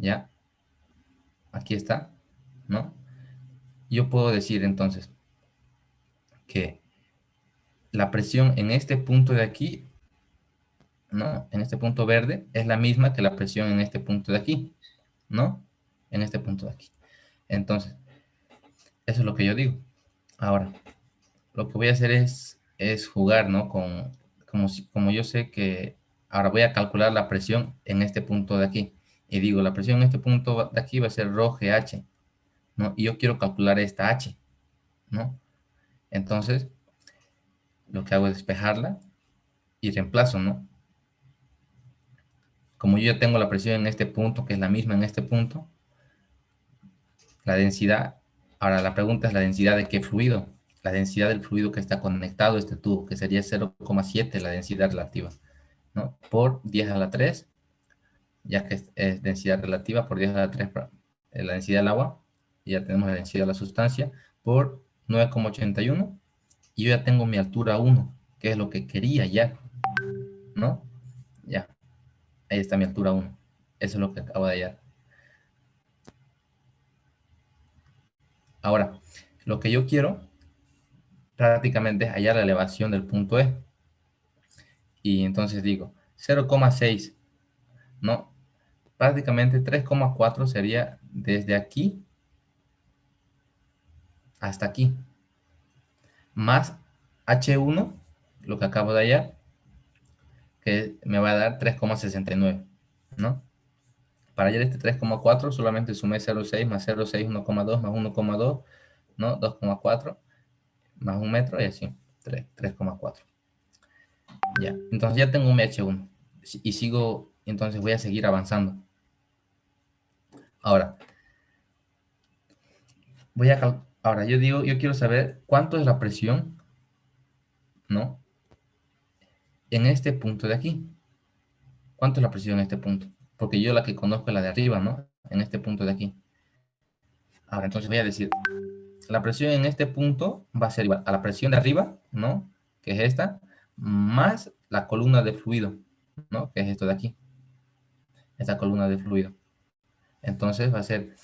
¿ya? Aquí está, ¿no? Yo puedo decir entonces que la presión en este punto de aquí, ¿no? En este punto verde es la misma que la presión en este punto de aquí, ¿no? En este punto de aquí. Entonces, eso es lo que yo digo. Ahora, lo que voy a hacer es jugar, ¿no? Como yo sé que ahora voy a calcular la presión en este punto de aquí. Y digo, la presión en este punto de aquí va a ser rho GH, ¿no? Y yo quiero calcular esta H, ¿no? Entonces, lo que hago es despejarla y reemplazo, ¿no? Como yo ya tengo la presión en este punto, que es la misma en este punto, la densidad, ahora la pregunta es la densidad de qué fluido. La densidad del fluido que está conectado a este tubo, que sería 0,7 la densidad relativa, ¿no? Por 10 a la 3, ya que es densidad relativa por 10 a la 3 la densidad del agua, y ya tenemos la densidad de la sustancia, por 9,81, y yo ya tengo mi altura 1, que es lo que quería ya, ¿no? Ya, ahí está mi altura 1. Eso es lo que acabo de hallar. Ahora, lo que yo quiero prácticamente es hallar la elevación del punto E. Y entonces digo, 0,6, ¿no? Prácticamente 3,4 sería desde aquí hasta aquí. Más H1, lo que acabo de hallar, que me va a dar 3,69, ¿no? Para hallar este 3,4 solamente sumé 0,6 más 0,6, 1,2 más 1,2, ¿no? 2,4 más un metro y así, 3,4. Ya, entonces ya tengo un H1 y sigo, entonces voy a seguir avanzando. Ahora, ahora yo digo, yo quiero saber cuánto es la presión, ¿no? En este punto de aquí. ¿Cuánto es la presión en este punto? Porque yo la que conozco es la de arriba, ¿no? En este punto de aquí. Ahora, entonces voy a decir, la presión en este punto va a ser igual a la presión de arriba, ¿no? Que es esta, más la columna de fluido, ¿no? Que es esto de aquí, esta columna de fluido. Entonces va a ser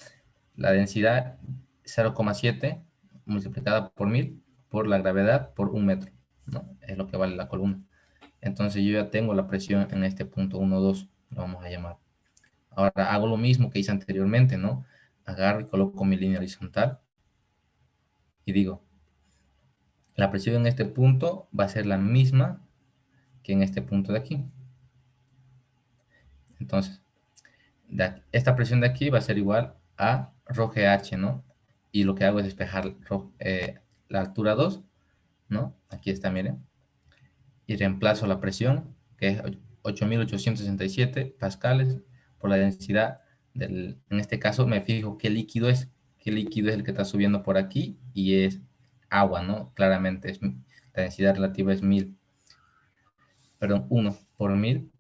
la densidad 0,7 multiplicada por 1000 por la gravedad por un metro, ¿no? Es lo que vale la columna. Entonces yo ya tengo la presión en este punto 1, 2, lo vamos a llamar. Ahora hago lo mismo que hice anteriormente, ¿no? Agarro y coloco mi línea horizontal y digo, la presión en este punto va a ser la misma que en este punto de aquí. Entonces, esta presión de aquí va a ser igual a rho GH, ¿no? Y lo que hago es despejar la altura 2, ¿no? Aquí está, miren. Y reemplazo la presión, que es 8.867 pascales, por la densidad en este caso me fijo qué líquido es el que está subiendo por aquí, y es agua, ¿no? Claramente la densidad relativa es 1000, perdón, 1 por 1000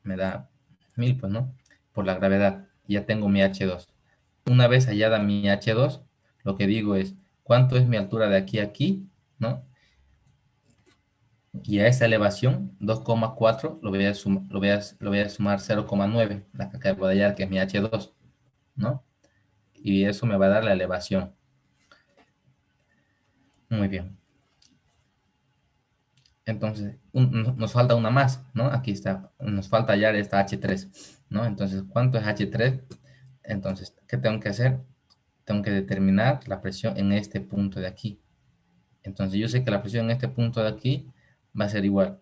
me da 1000, pues, ¿no? Por la gravedad. Y ya tengo mi H2. Una vez hallada mi H2, lo que digo es, ¿cuánto es mi altura de aquí a aquí? ¿No? Y a esa elevación, 2,4, lo voy a sumar 0,9, la que acabo de hallar, que es mi H2, ¿no? Y eso me va a dar la elevación. Muy bien. Entonces, nos falta una más, ¿no? Aquí está, nos falta hallar esta H3, ¿no? Entonces, ¿cuánto es H3? Entonces, ¿qué tengo que hacer? Tengo que determinar la presión en este punto de aquí. Entonces, yo sé que la presión en este punto de aquí va a ser igual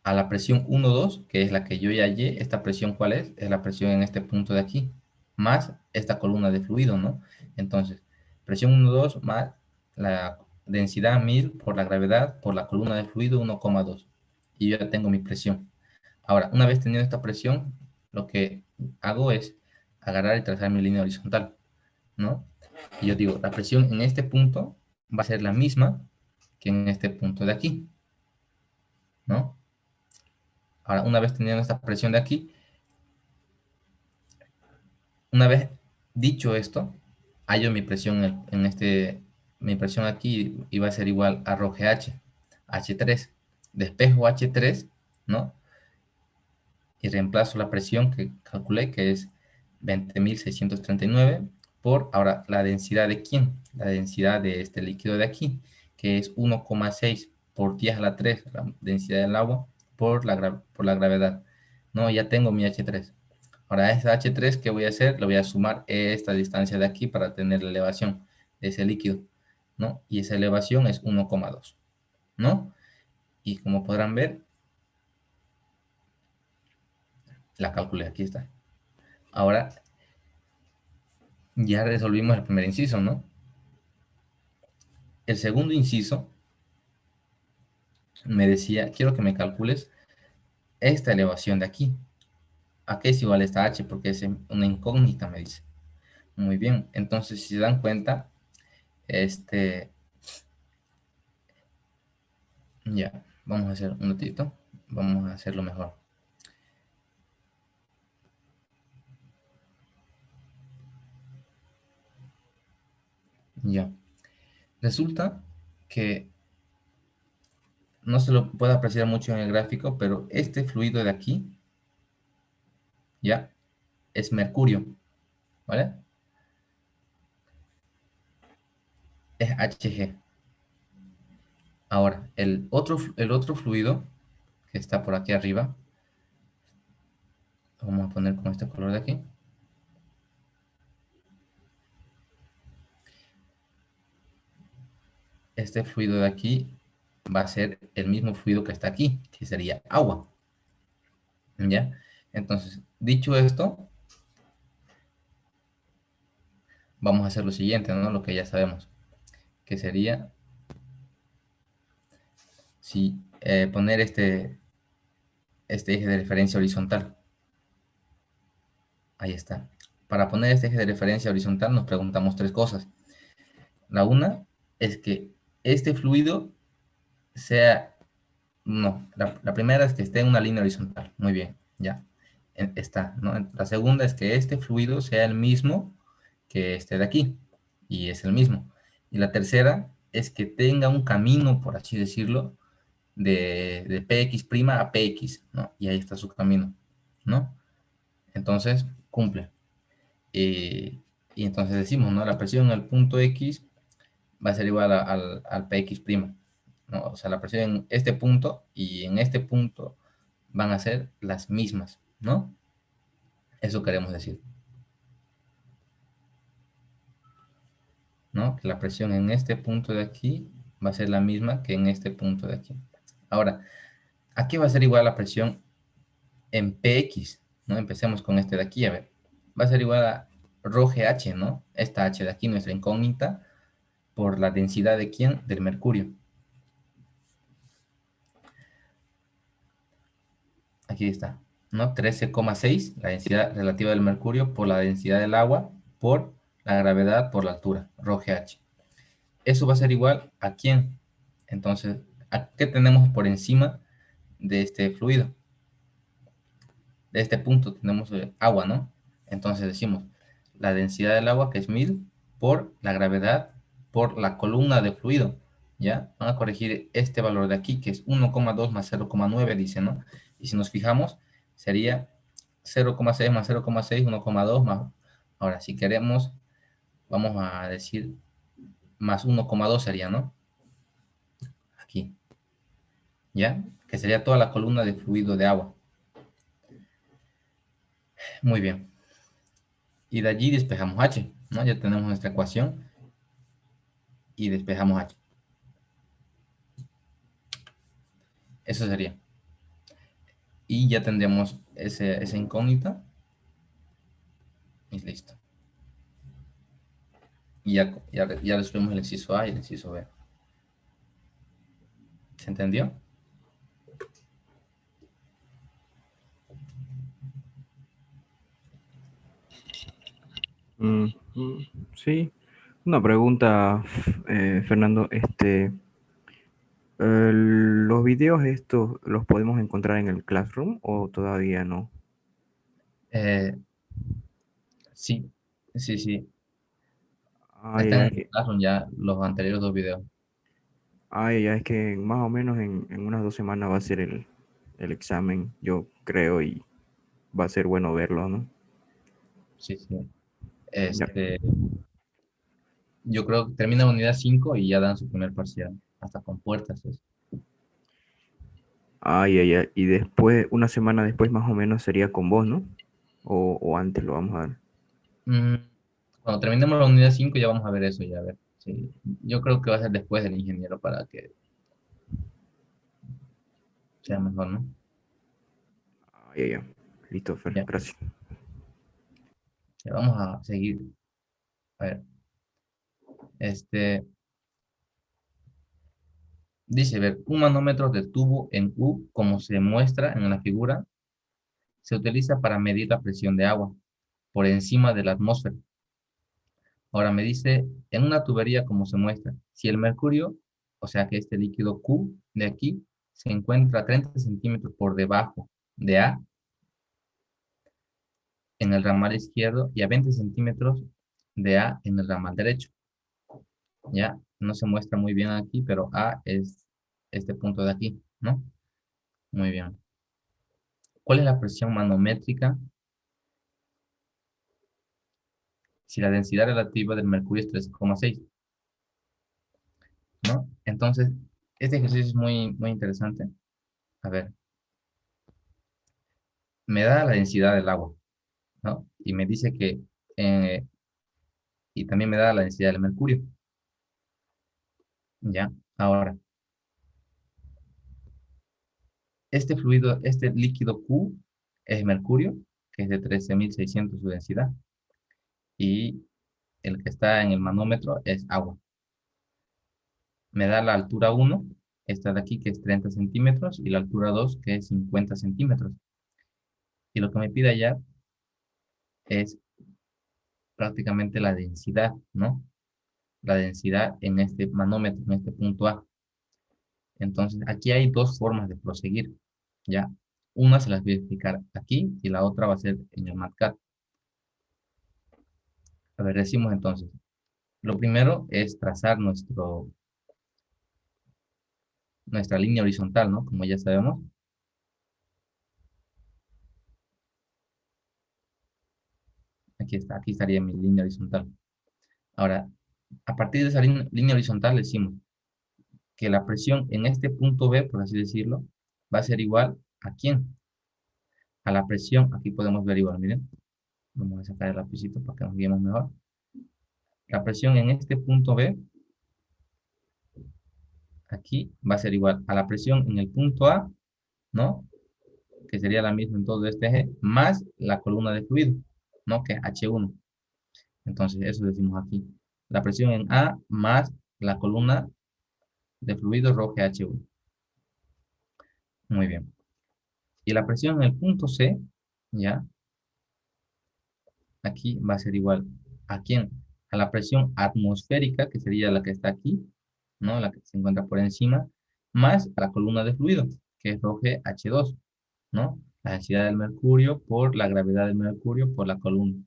a la presión 1, 2, que es la que yo ya hallé. ¿Esta presión cuál es? Es la presión en este punto de aquí, más esta columna de fluido, ¿no? Entonces, presión 1, 2 más la densidad 1000 por la gravedad por la columna de fluido 1,2. Y yo ya tengo mi presión. Ahora, una vez teniendo esta presión, lo que hago es agarrar y trazar mi línea horizontal, ¿no? Y yo digo, la presión en este punto va a ser la misma que en este punto de aquí, ¿no? Ahora, una vez teniendo esta presión de aquí, una vez dicho esto, hallo mi presión mi presión aquí iba a ser igual a rho GH, H3. Despejo H3, ¿no? y reemplazo la presión que calculé, que es 20.639 por, ahora, la densidad de quién, la densidad de este líquido de aquí, que es 1,6 por 10 a la 3, la densidad del agua, por la gravedad. No, ya tengo mi H3. Ahora, esa H3, ¿qué voy a hacer? Le voy a sumar esta distancia de aquí para tener la elevación de ese líquido, ¿no? Y esa elevación es 1,2, ¿no? Y como podrán ver, la calculé, aquí está. Ahora ya resolvimos el primer inciso, ¿no? El segundo inciso me decía, quiero que me calcules esta elevación de aquí. ¿A qué es igual esta h? Porque es una incógnita, me dice. Muy bien, entonces si se dan cuenta, este, ya, vamos a hacer un ratito, vamos a hacerlo mejor. Ya, resulta que no se lo puede apreciar mucho en el gráfico, pero este fluido de aquí, ya, es mercurio, ¿vale? Es Hg. Ahora, el otro fluido que está por aquí arriba, vamos a poner con este color de aquí. Este fluido de aquí va a ser el mismo fluido que está aquí, que sería agua. ¿Ya? Entonces, dicho esto, vamos a hacer lo siguiente, ¿no? Lo que ya sabemos, que sería si poner este eje de referencia horizontal. Ahí está. Para poner este eje de referencia horizontal nos preguntamos tres cosas. La una es que este fluido sea, no, la primera es que esté en una línea horizontal. Muy bien, ya está, ¿no? La segunda es que este fluido sea el mismo que este de aquí, y es el mismo. Y la tercera es que tenga un camino, por así decirlo, de PX' a PX, ¿no? Y ahí está su camino, ¿no? Entonces, cumple. Y entonces decimos, ¿no? La presión en el punto X va a ser igual al PX', ¿no? O sea, la presión en este punto y en este punto van a ser las mismas, ¿no? Eso queremos decir, ¿no? Que la presión en este punto de aquí va a ser la misma que en este punto de aquí. Ahora, ¿a qué va a ser igual la presión en PX? ¿No? Empecemos con este de aquí, a ver. Va a ser igual a rho GH, ¿no? Esta H de aquí, nuestra incógnita, por la densidad de quién? Del mercurio. Aquí está, ¿no? 13,6, la densidad relativa del mercurio por la densidad del agua, por la gravedad, por la altura, rho GH. Eso va a ser igual a quién. Entonces, ¿a qué tenemos por encima de este fluido? De este punto tenemos agua, ¿no? Entonces decimos la densidad del agua, que es 1000, por la gravedad, por la columna de fluido, ¿ya? Van a corregir este valor de aquí, que es 1,2 más 0,9, dice, ¿no? Y si nos fijamos, sería 0,6 más 0,6, 1,2 más... Ahora, si queremos, vamos a decir más 1,2 sería, ¿no? Aquí, ¿ya? Que sería toda la columna de fluido de agua. Muy bien. Y de allí despejamos H, ¿no? Ya tenemos nuestra ecuación y despejamos H. Eso sería. Y ya tendríamos esa incógnita y listo. Y ya resolvemos el inciso A y el inciso B. ¿Se entendió? Mm, sí, una pregunta, Fernando. ¿Los videos estos los podemos encontrar en el Classroom o todavía no? Eh, sí, sí, sí. Ay, Están ya en es el que, Classroom ya los anteriores dos videos. ya es que más o menos en unas 2 semanas va a ser el examen, yo creo, va a ser bueno verlo, ¿no? Sí, sí. Ya. Este, yo creo que termina la unidad 5 y ya dan su primer parcial, hasta con puertas. Eso. Ay, ay, ay. Y después, una semana después más o menos sería con vos, ¿no? O antes lo vamos a dar. Mm, cuando terminemos la unidad 5 ya vamos a ver eso, ya a ver. Sí. Yo creo que va a ser después del ingeniero para que sea mejor, ¿no? Ay, ay, ay. Listo, Fer. Ya, Gracias. ya vamos a seguir. A ver, este, dice, ver, un manómetro de tubo en U, como se muestra en la figura, se utiliza para medir la presión de agua por encima de la atmósfera. Ahora me dice, en una tubería, como se muestra, si el mercurio, o sea que este líquido Q de aquí, se encuentra a 30 centímetros por debajo de A en el ramal izquierdo y a 20 centímetros de A en el ramal derecho. Ya no se muestra muy bien aquí, pero A es este punto de aquí, ¿no? Muy bien. ¿Cuál es la presión manométrica si la densidad relativa del mercurio es 3,6? ¿No? Entonces, este ejercicio es muy, muy interesante. A ver, me da la densidad del agua, ¿no? Y me dice que, eh, y también me da la densidad del mercurio, ¿ya? Ahora, este fluido, este líquido Q es mercurio, que es de 13.600 su densidad, y el que está en el manómetro es agua. Me da la altura 1, esta de aquí, que es 30 centímetros, y la altura 2, que es 50 centímetros. Y lo que me pide allá es prácticamente la densidad, ¿no? La densidad en este manómetro, en este punto A. Entonces, aquí hay dos formas de proseguir, ¿ya? Una se las voy a explicar aquí y la otra va a ser en el MATCAD. A ver, decimos entonces, lo primero es trazar nuestra línea horizontal, ¿no? Como ya sabemos, aquí está, aquí estaría mi línea horizontal. Ahora, a partir de esa línea horizontal decimos que la presión en este punto B, por así decirlo, va a ser igual ¿a quién? A la presión, aquí podemos ver igual, miren, vamos a sacar el lapicito para que nos guiemos mejor. La presión en este punto B, aquí, va a ser igual a la presión en el punto A, ¿no? Que sería la misma en todo este eje, más la columna de fluido, ¿no? Que es H1. Entonces, eso decimos aquí. La presión en A más la columna de fluido rojo H1. Muy bien. Y la presión en el punto C, ¿ya? Aquí va a ser igual ¿a quién? A la presión atmosférica, que sería la que está aquí, ¿no? La que se encuentra por encima, más la columna de fluido, que es H2, ¿no? La densidad del mercurio por la gravedad del mercurio por la columna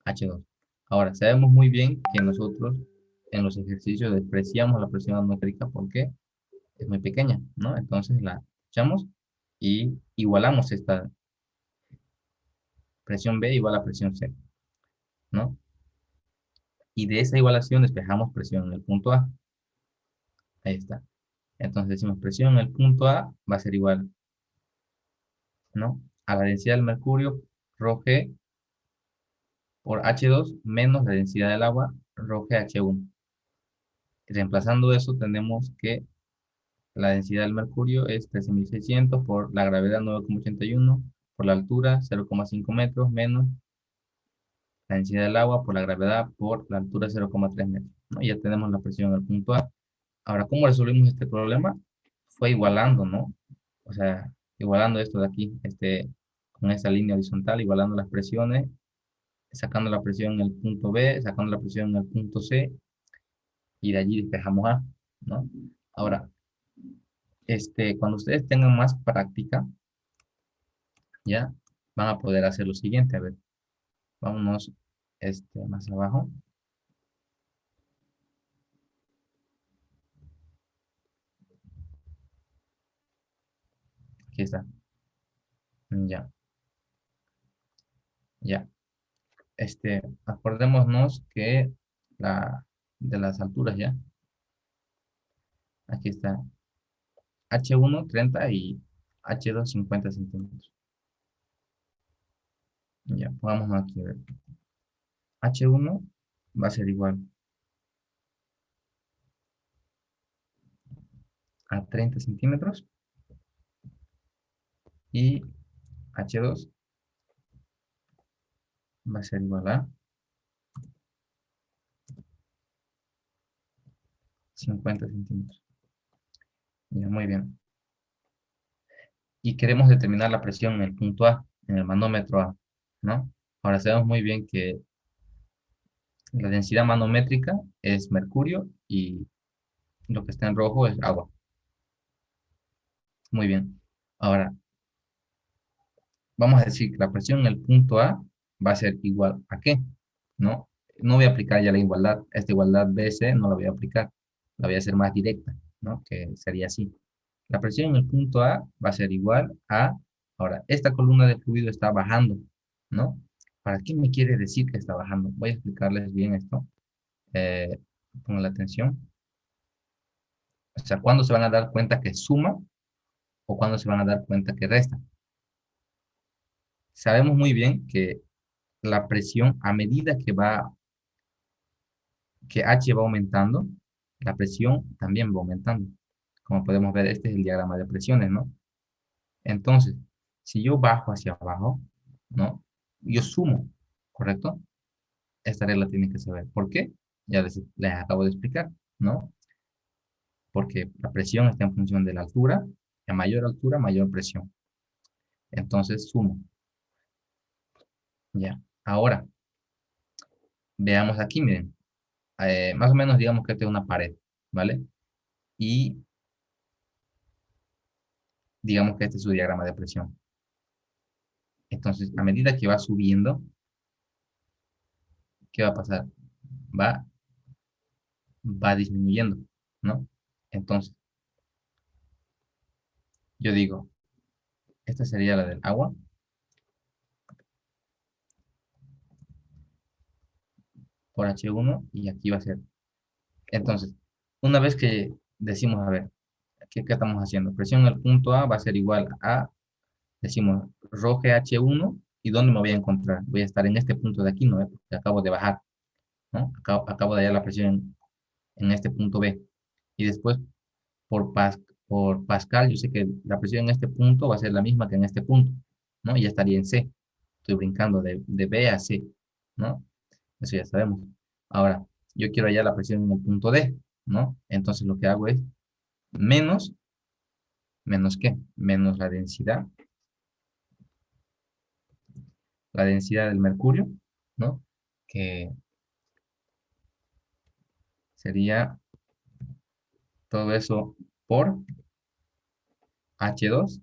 H2. Ahora, sabemos muy bien que nosotros en los ejercicios despreciamos la presión atmosférica porque es muy pequeña, ¿no? Entonces la echamos y igualamos esta presión B igual a presión C, ¿no? Y de esa igualación despejamos presión en el punto A. Ahí está. Entonces decimos presión en el punto A va a ser igual, ¿no? A la densidad del mercurio, ρg por H2 menos la densidad del agua, ρg H1. Reemplazando eso tenemos que la densidad del mercurio es 13.600 por la gravedad 9,81, por la altura 0,5 metros menos la densidad del agua por la gravedad por la altura 0,3 metros, ¿no? Y ya tenemos la presión en el punto A. Ahora, ¿cómo resolvimos este problema? Fue igualando, ¿no? O sea, igualando esto de aquí, con esta línea horizontal, igualando las presiones, sacando la presión en el punto B, sacando la presión en el punto C, y de allí despejamos A, ¿no? Ahora, cuando ustedes tengan más práctica, ya van a poder hacer lo siguiente. A ver, vámonos más abajo. Aquí está. Ya. Ya. Acordémonos que de las alturas, ya. Aquí está H1 30 y H2 50 centímetros. Ya, pongámonos aquí a ver. H1 va a ser igual a 30 centímetros y H2 va a ser igual a 50 centímetros. Ya, muy bien. Y queremos determinar la presión en el punto A, en el manómetro A, ¿no? Ahora sabemos muy bien que la densidad manométrica es mercurio y lo que está en rojo es agua. Muy bien. Ahora, vamos a decir que la presión en el punto A va a ser igual a ¿qué? ¿No? No voy a aplicar ya la igualdad. Esta igualdad BC no la voy a aplicar. La voy a hacer más directa, ¿no? Que sería así. La presión en el punto A va a ser igual a... Ahora, esta columna de fluido está bajando, ¿no? ¿Para qué me quiere decir que está bajando? Voy a explicarles bien esto. Eh, Pongan la atención. O sea, ¿cuándo se van a dar cuenta que suma o cuándo se van a dar cuenta que resta? Sabemos muy bien que la presión, a medida que H va aumentando, la presión también va aumentando. Como podemos ver, este es el diagrama de presiones, ¿no? Entonces, si yo bajo hacia abajo, ¿no? Yo sumo, ¿correcto? Esta regla tienen que saber. ¿Por qué? Ya les acabo de explicar, ¿no? Porque la presión está en función de la altura. A mayor altura, mayor presión. Entonces, sumo. Ya. Ahora, veamos aquí, miren. Más o menos digamos que esta es una pared, ¿vale? Y digamos que este es su diagrama de presión. Entonces, a medida que va subiendo, ¿qué va a pasar? Va, va disminuyendo, ¿no? Entonces, yo digo, esta sería la del agua por H1 y aquí va a ser. Entonces, una vez que decimos, a ver, ¿qué estamos haciendo? Presión en el punto A va a ser igual a, decimos, ρ H1 y ¿dónde me voy a encontrar? Voy a estar en este punto de aquí, ¿no? Porque acabo de bajar, ¿no? Acabo de hallar la presión en este punto B. Y después, por, por Pascal, yo sé que la presión en este punto va a ser la misma que en este punto, ¿no? Y ya estaría en C. Estoy brincando de B a C, ¿no? Eso ya sabemos. Ahora, yo quiero hallar la presión en el punto D, ¿no? Entonces lo que hago es menos, ¿menos qué? Menos la densidad del mercurio, ¿no? Que sería todo eso por H2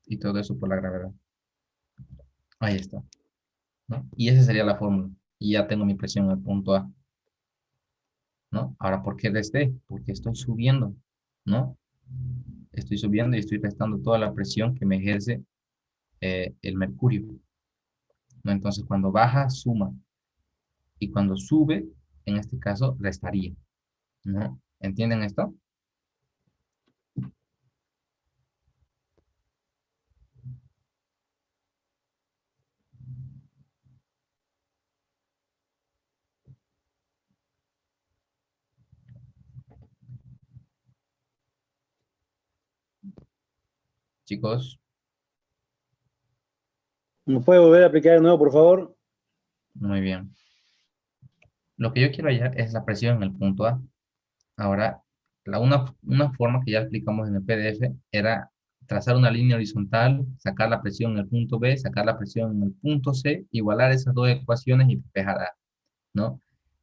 y todo eso por la gravedad. Ahí está, ¿no? Y esa sería la fórmula. Y ya tengo mi presión en el punto A, ¿no? Ahora, ¿por qué resté? Porque estoy subiendo, ¿no? Estoy subiendo y estoy restando toda la presión que me ejerce el mercurio, ¿no? Entonces, cuando baja, suma. Y cuando sube, en este caso, restaría, ¿no? ¿Entienden esto? Chicos, ¿Nos puede volver a aplicar de nuevo, por favor? muy bien. Lo que yo quiero hallar es la presión en el punto A. Ahora, una forma que ya explicamos en el PDF era trazar una línea horizontal, sacar la presión en el punto B, sacar la presión en el punto C, igualar esas dos ecuaciones y despejar A, ¿no?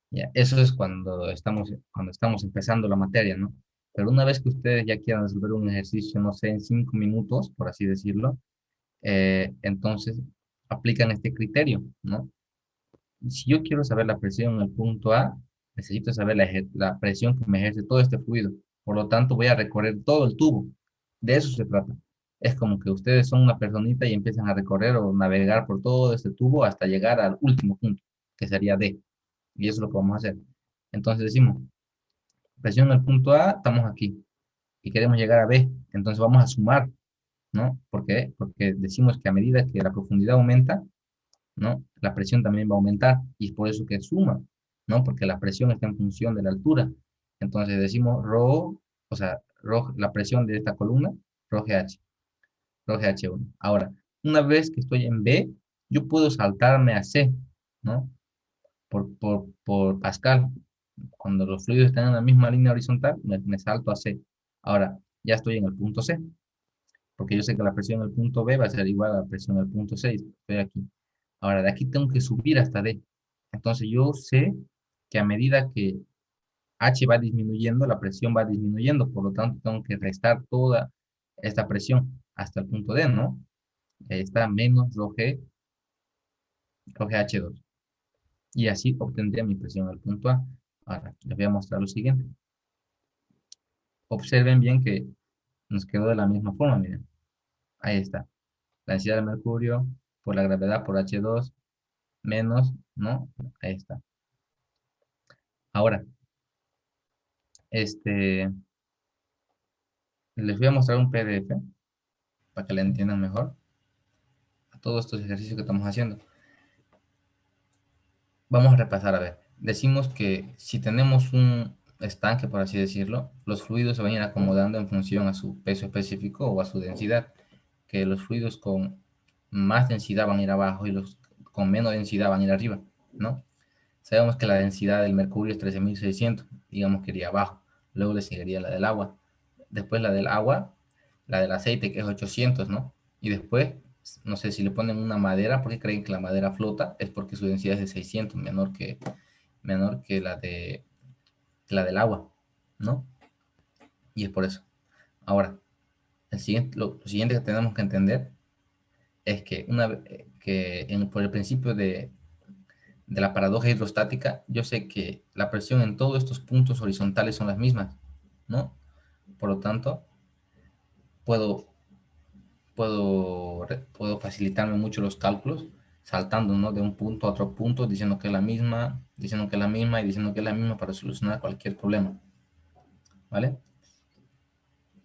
Ya, eso es cuando estamos empezando la materia, ¿no? Pero una vez que ustedes ya quieran resolver un ejercicio, no sé, en 5 minutos, por así decirlo, entonces aplican este criterio, ¿no? Si yo quiero saber la presión en el punto A, necesito saber la presión que me ejerce todo este fluido. Por lo tanto, voy a recorrer todo el tubo. De eso se trata. Es como que ustedes son una personita y empiezan a recorrer o navegar por todo este tubo hasta llegar al último punto, que sería D. Y eso es lo que vamos a hacer. Entonces decimos, presión en el punto A, estamos aquí. Y queremos llegar a B. Entonces vamos a sumar, ¿no? ¿Por qué? Porque decimos que a medida que la profundidad aumenta, ¿no? La presión también va a aumentar. Y es por eso que suma, ¿no? Porque la presión está en función de la altura. Entonces decimos rho, o sea, la presión de esta columna, rho GH. GH1. Ahora, una vez que estoy en B, yo puedo saltarme a C, ¿no? Por Pascal. Cuando los fluidos están en la misma línea horizontal, me salto a C. Ahora, ya estoy en el punto C, porque yo sé que la presión en el punto B va a ser igual a la presión en el punto C. Estoy aquí. Ahora, de aquí tengo que subir hasta D. Entonces, yo sé que a medida que H va disminuyendo, la presión va disminuyendo. Por lo tanto, tengo que restar toda esta presión hasta el punto D, ¿no? Ahí está menos rho GH2. Y así obtendría mi presión al punto A. Ahora, les voy a mostrar lo siguiente. Observen bien que nos quedó de la misma forma, miren. Ahí está. La densidad de mercurio por la gravedad por H2 menos, ¿no? Ahí está. Ahora, este, les voy a mostrar un PDF para que le entiendan mejor a todos estos ejercicios que estamos haciendo. Vamos a repasar, a ver. Decimos que si tenemos un estanque, por así decirlo, los fluidos se van a ir acomodando en función a su peso específico o a su densidad. Que los fluidos con más densidad van a ir abajo y los con menos densidad van a ir arriba, ¿no? Sabemos que la densidad del mercurio es 13.600, digamos que iría abajo. Luego le seguiría la del agua. Después la del agua, la del aceite, que es 800, ¿no? Y después, no sé si le ponen una madera, porque creen que la madera flota, es porque su densidad es de 600, menor que la del agua, ¿no? Y es por eso. Ahora, lo siguiente que tenemos que entender es que, por el principio de la paradoja hidrostática, yo sé que la presión en todos estos puntos horizontales son las mismas, ¿no? Por lo tanto, puedo, puedo facilitarme mucho los cálculos saltando, ¿no? De un punto a otro punto, diciendo que es la misma, diciendo que es la misma y diciendo que es la misma para solucionar cualquier problema, ¿vale?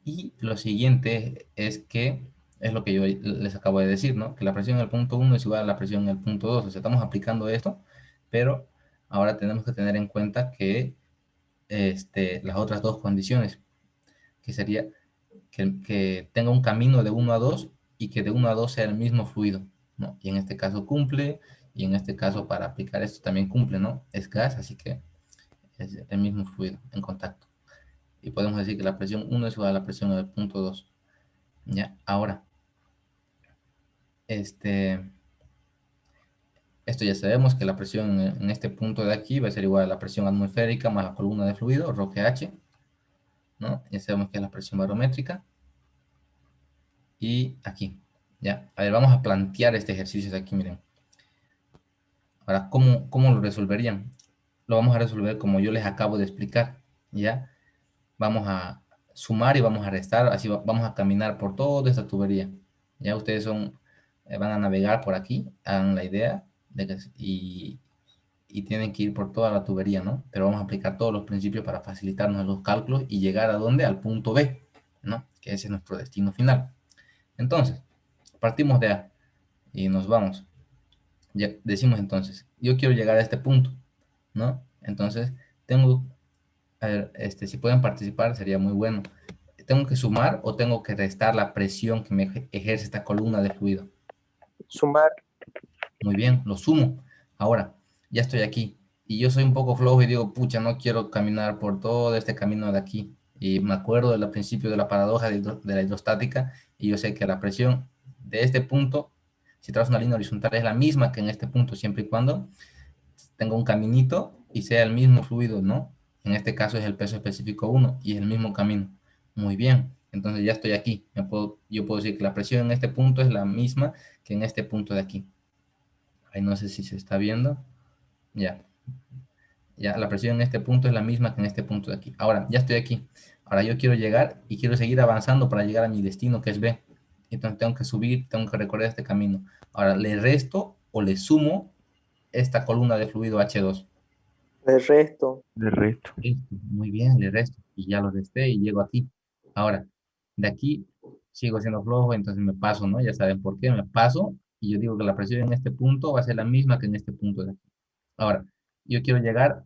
Y lo siguiente es que es lo que yo les acabo de decir, ¿no? Que la presión en el punto 1 es igual a la presión en el punto 2. O sea, estamos aplicando esto, pero ahora tenemos que tener en cuenta que las otras dos condiciones, que sería que tenga un camino de 1 a 2 y que de 1 a 2 sea el mismo fluido, ¿no? Y en este caso cumple, y en este caso para aplicar esto también cumple, ¿no? Es gas, así que es el mismo fluido en contacto. Y podemos decir que la presión 1 es igual a la presión del punto 2. ¿Ya? Ahora, este, esto ya sabemos que la presión en este punto de aquí va a ser igual a la presión atmosférica más la columna de fluido, ρGH, ¿no? Ya sabemos que es la presión barométrica. Y aquí, ¿ya? A ver, vamos a plantear este ejercicio de aquí, miren. Ahora, ¿cómo lo resolverían? Lo vamos a resolver como yo les acabo de explicar, ¿ya? Vamos a sumar y vamos a restar, así vamos a caminar por toda esta tubería. Ya ustedes van a navegar por aquí, hagan la idea, y tienen que ir por toda la tubería, ¿no? Pero vamos a aplicar todos los principios para facilitarnos los cálculos y llegar a dónde? Al punto B, ¿no? Que ese es nuestro destino final. Entonces, partimos de A y nos vamos. Ya decimos entonces, yo quiero llegar a este punto, ¿no? Entonces, a ver, si pueden participar sería muy bueno. ¿Tengo que sumar o tengo que restar la presión que me ejerce esta columna de fluido? Sumar. Muy bien, lo sumo. Ahora, ya estoy aquí. Y yo soy un poco flojo y digo, pucha, no quiero caminar por todo este camino de aquí. Y me acuerdo del principio de la paradoja de la hidrostática y yo sé que la presión de este punto, si traes una línea horizontal, es la misma que en este punto, siempre y cuando tenga un caminito y sea el mismo fluido, ¿no? En este caso es el peso específico 1 y es el mismo camino. Muy bien, entonces ya estoy aquí. Yo puedo decir que la presión en este punto es la misma que en este punto de aquí. Ahí no sé si se está viendo. Ya. Ya, la presión en este punto es la misma que en este punto de aquí. Ahora, ya estoy aquí. Ahora yo quiero llegar y quiero seguir avanzando para llegar a mi destino, que es B. Entonces tengo que subir, tengo que recorrer este camino. Ahora, ¿le resto o le sumo esta columna de fluido H2? El resto. De resto. Listo, muy bien, le resto. Y ya lo resté y llego aquí. Ahora, de aquí sigo siendo flojo, entonces me paso, ¿no? Ya saben por qué, me paso y yo digo que la presión en este punto va a ser la misma que en este punto de aquí. Ahora, yo quiero llegar,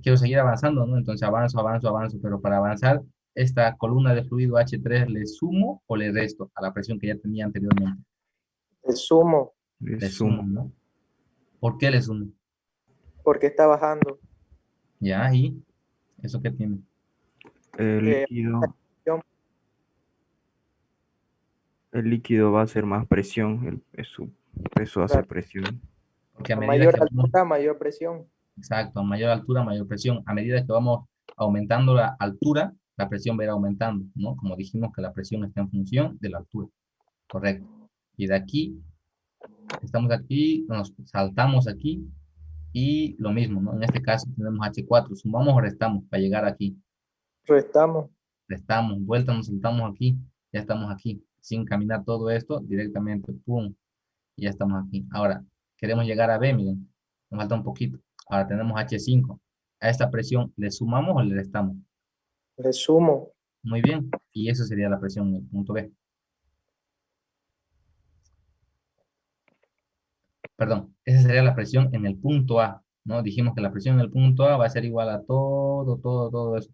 quiero seguir avanzando, ¿no? Entonces avanzo, avanzo, avanzo, pero para avanzar, esta columna de fluido H3 le sumo o le resto a la presión que ya tenía anteriormente. El sumo. Le Le sumo, sumo. ¿no? ¿Por qué le sumo? Porque está bajando. Ya, y eso que tiene. El Eh, líquido, presión. el líquido va a hacer más presión. Su peso hace Claro. presión. Porque a A medida mayor que vamos, altura, mayor presión. exacto, a mayor altura, mayor presión. A medida que vamos aumentando la altura, la presión va a ir aumentando, ¿no? Como dijimos que la presión está en función de la altura. Correcto. Y de aquí, estamos aquí, nos saltamos aquí y lo mismo, ¿no? En este caso tenemos H4, sumamos o restamos para llegar aquí. Restamos. Restamos, vuelta, nos saltamos aquí, ya estamos aquí. Sin caminar todo esto, directamente, pum, y ya estamos aquí. Ahora, queremos llegar a B, miren, nos falta un poquito. Ahora tenemos H5. A esta presión, ¿le sumamos o le restamos? Le sumo. Muy bien, y eso sería la presión en el punto B. Perdón, esa sería la presión en el punto A, ¿no? Dijimos que la presión en el punto A va a ser igual a todo eso.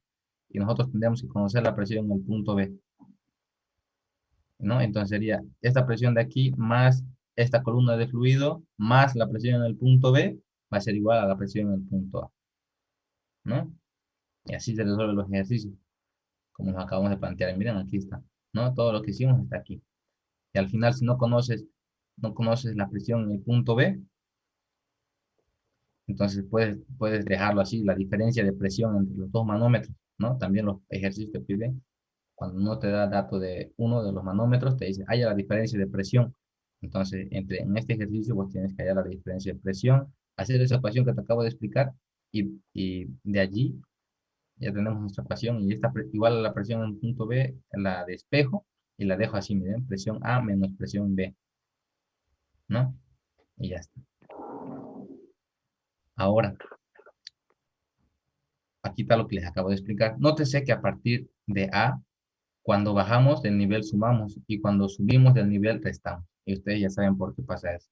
Y nosotros tendríamos que conocer la presión en el punto B, ¿no? Entonces sería esta presión de aquí más esta columna de fluido más la presión en el punto B va a ser igual a la presión en el punto A, ¿no? Y así se resuelven los ejercicios, como nos acabamos de plantear. Miren, aquí está, ¿no? Todo lo que hicimos está aquí. Y al final, si no conoces la presión en el punto B, entonces puedes dejarlo así, la diferencia de presión entre los dos manómetros, ¿no? También los ejercicios te piden, cuando no te da dato de uno de los manómetros, te dice, haya la diferencia de presión. Entonces, en este ejercicio vos tienes que hallar la diferencia de presión, hacer esa ecuación que te acabo de explicar, y de allí ya tenemos nuestra ecuación, y esta igual a la presión en punto B, la despejo, y la dejo así, miren, presión A menos presión B, ¿no? Y ya está. Ahora, aquí está lo que les acabo de explicar. Nótese que a partir de A, cuando bajamos del nivel sumamos y cuando subimos del nivel restamos. Y ustedes ya saben por qué pasa eso.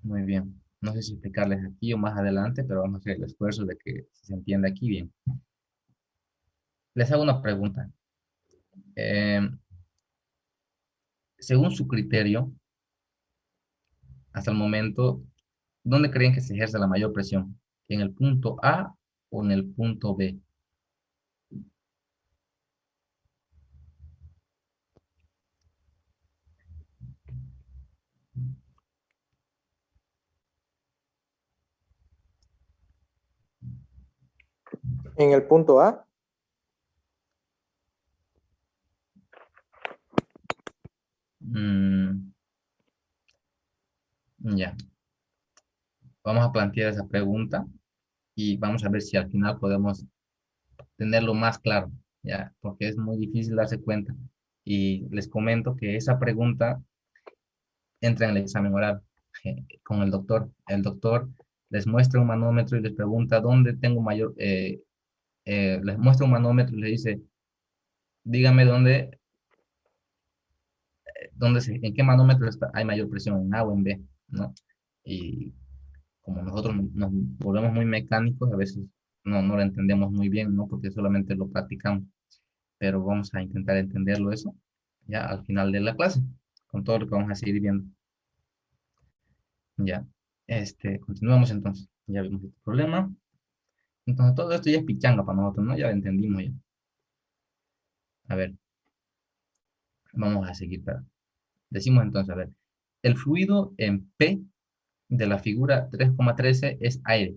Muy bien. No sé si explicarles aquí o más adelante, pero vamos a hacer el esfuerzo de que se entienda aquí bien. Les hago una pregunta. Eh, Según su criterio, hasta el momento, ¿dónde creen que se ejerce la mayor presión? ¿En el punto A o en el punto B? En el punto A. Mm, ya. Vamos a plantear esa pregunta y vamos a ver si al final podemos tenerlo más claro, ¿ya? Porque es muy difícil darse cuenta. Y les comento que esa pregunta entra en el examen oral con el doctor. El doctor les muestra un manómetro y les pregunta dónde tengo mayor, les muestra un manómetro y le dice, dígame en qué manómetro hay mayor presión, en A o en B, ¿no? Y como nosotros nos volvemos muy mecánicos, a veces no lo entendemos muy bien, ¿no? Porque solamente lo practicamos, pero vamos a intentar entenderlo eso ya al final de la clase, con todo lo que vamos a seguir viendo. Ya, continuamos entonces. Ya vimos este problema. Entonces todo esto ya es pichanga para nosotros, ¿no? Ya lo entendimos ya. A ver, vamos a seguir. Decimos entonces, a ver, el fluido en P de la figura 3,13 es aire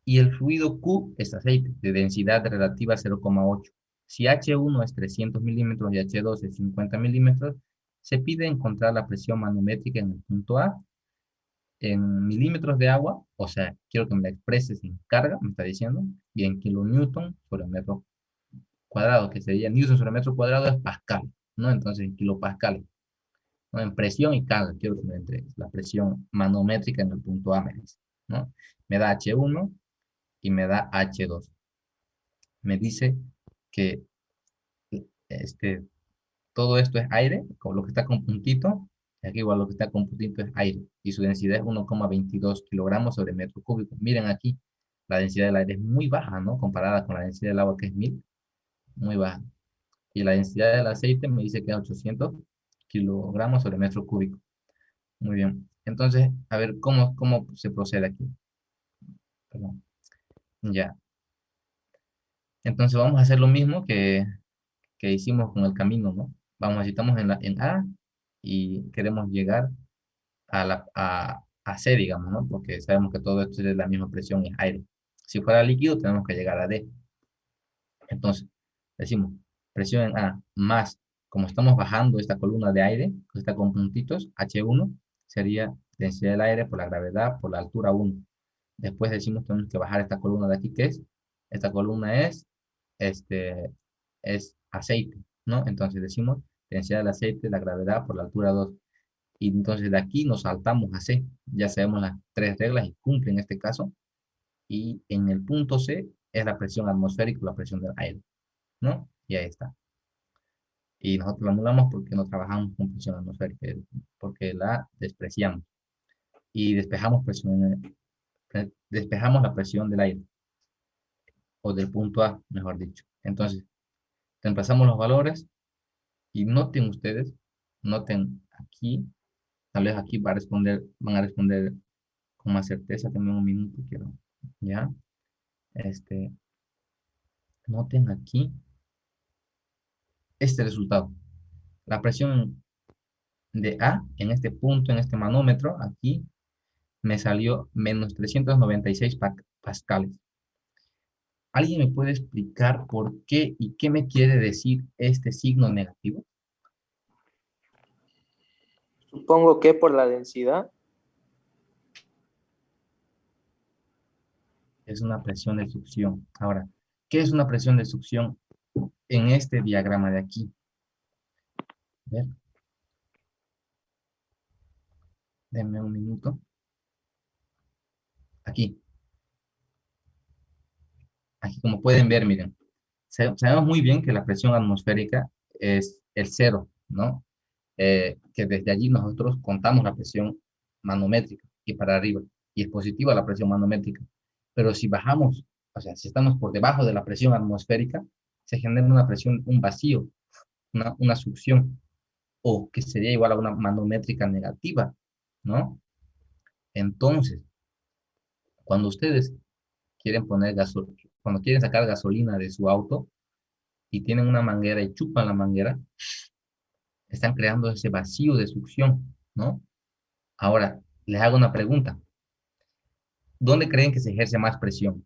y el fluido Q es aceite de densidad relativa 0,8. Si H1 es 300 milímetros y H2 es 50 milímetros, se pide encontrar la presión manométrica en el punto A en milímetros de agua, o sea, quiero que me la expreses en carga, me está diciendo, y en kilonewton sobre metro cuadrado, que sería newton sobre metro cuadrado, es pascal, ¿no? Entonces, en kilopascal, ¿no? En presión y carga, quiero que me entregues la presión manométrica en el punto A, me dice, ¿no? Me da H1 y me da H2. Me dice que este, todo esto es aire, con lo que está con puntito, y aquí igual lo que está con puntito es aire, y su densidad es 1,22 kilogramos sobre metro cúbico. Miren aquí, la densidad del aire es muy baja, ¿no? Comparada con la densidad del agua, que es 1000, muy baja. Y la densidad del aceite me dice que es 800 kilogramos sobre metro cúbico. Muy bien. Entonces, a ver, ¿cómo se procede aquí? Perdón. Ya. Entonces vamos a hacer lo mismo que hicimos con el camino, ¿no? Vamos, si estamos en A y queremos llegar a C, digamos, ¿no? Porque sabemos que todo esto es la misma presión y es aire. Si fuera líquido, tenemos que llegar a D. Entonces, decimos, presión en A más, como estamos bajando esta columna de aire, que está con puntitos, H1, sería densidad del aire por la gravedad por la altura 1. Después decimos, tenemos que bajar esta columna de aquí, que es, esta columna este, es aceite, ¿no? Entonces decimos, densidad del aceite, la gravedad por la altura 2. Y entonces de aquí nos saltamos a C. Ya sabemos las tres reglas y cumple en este caso. Y en el punto C es la presión atmosférica o la presión del aire, ¿no? Y ahí está. Y nosotros la anulamos porque no trabajamos con presión atmosférica, porque la despreciamos. Y despejamos la presión del aire, o del punto A, mejor dicho. Entonces, reemplazamos los valores y noten ustedes, noten aquí, tal vez aquí van a responder con más certeza. También un minuto, quiero, ¿ya? Noten aquí este resultado. La presión de A en este punto, en este manómetro, aquí me salió menos 396 pascales. ¿Alguien me puede explicar por qué y qué me quiere decir este signo negativo? Supongo que por la densidad. Es una presión de succión. Ahora, ¿qué es una presión de succión en este diagrama de aquí? A ver, denme un minuto. Aquí. Aquí, como pueden ver, miren, sabemos muy bien que la presión atmosférica es el cero, ¿no? Que desde allí nosotros contamos la presión manométrica y para arriba, y es positiva la presión manométrica. Pero si bajamos, o sea, si estamos por debajo de la presión atmosférica, se genera una presión, un vacío, una succión, o que sería igual a una manométrica negativa, ¿no? Entonces, cuando ustedes quieren poner gasolina, cuando quieren sacar gasolina de su auto y tienen una manguera y chupan la manguera, están creando ese vacío de succión, ¿no? Ahora, les hago una pregunta. ¿Dónde creen que se ejerce más presión?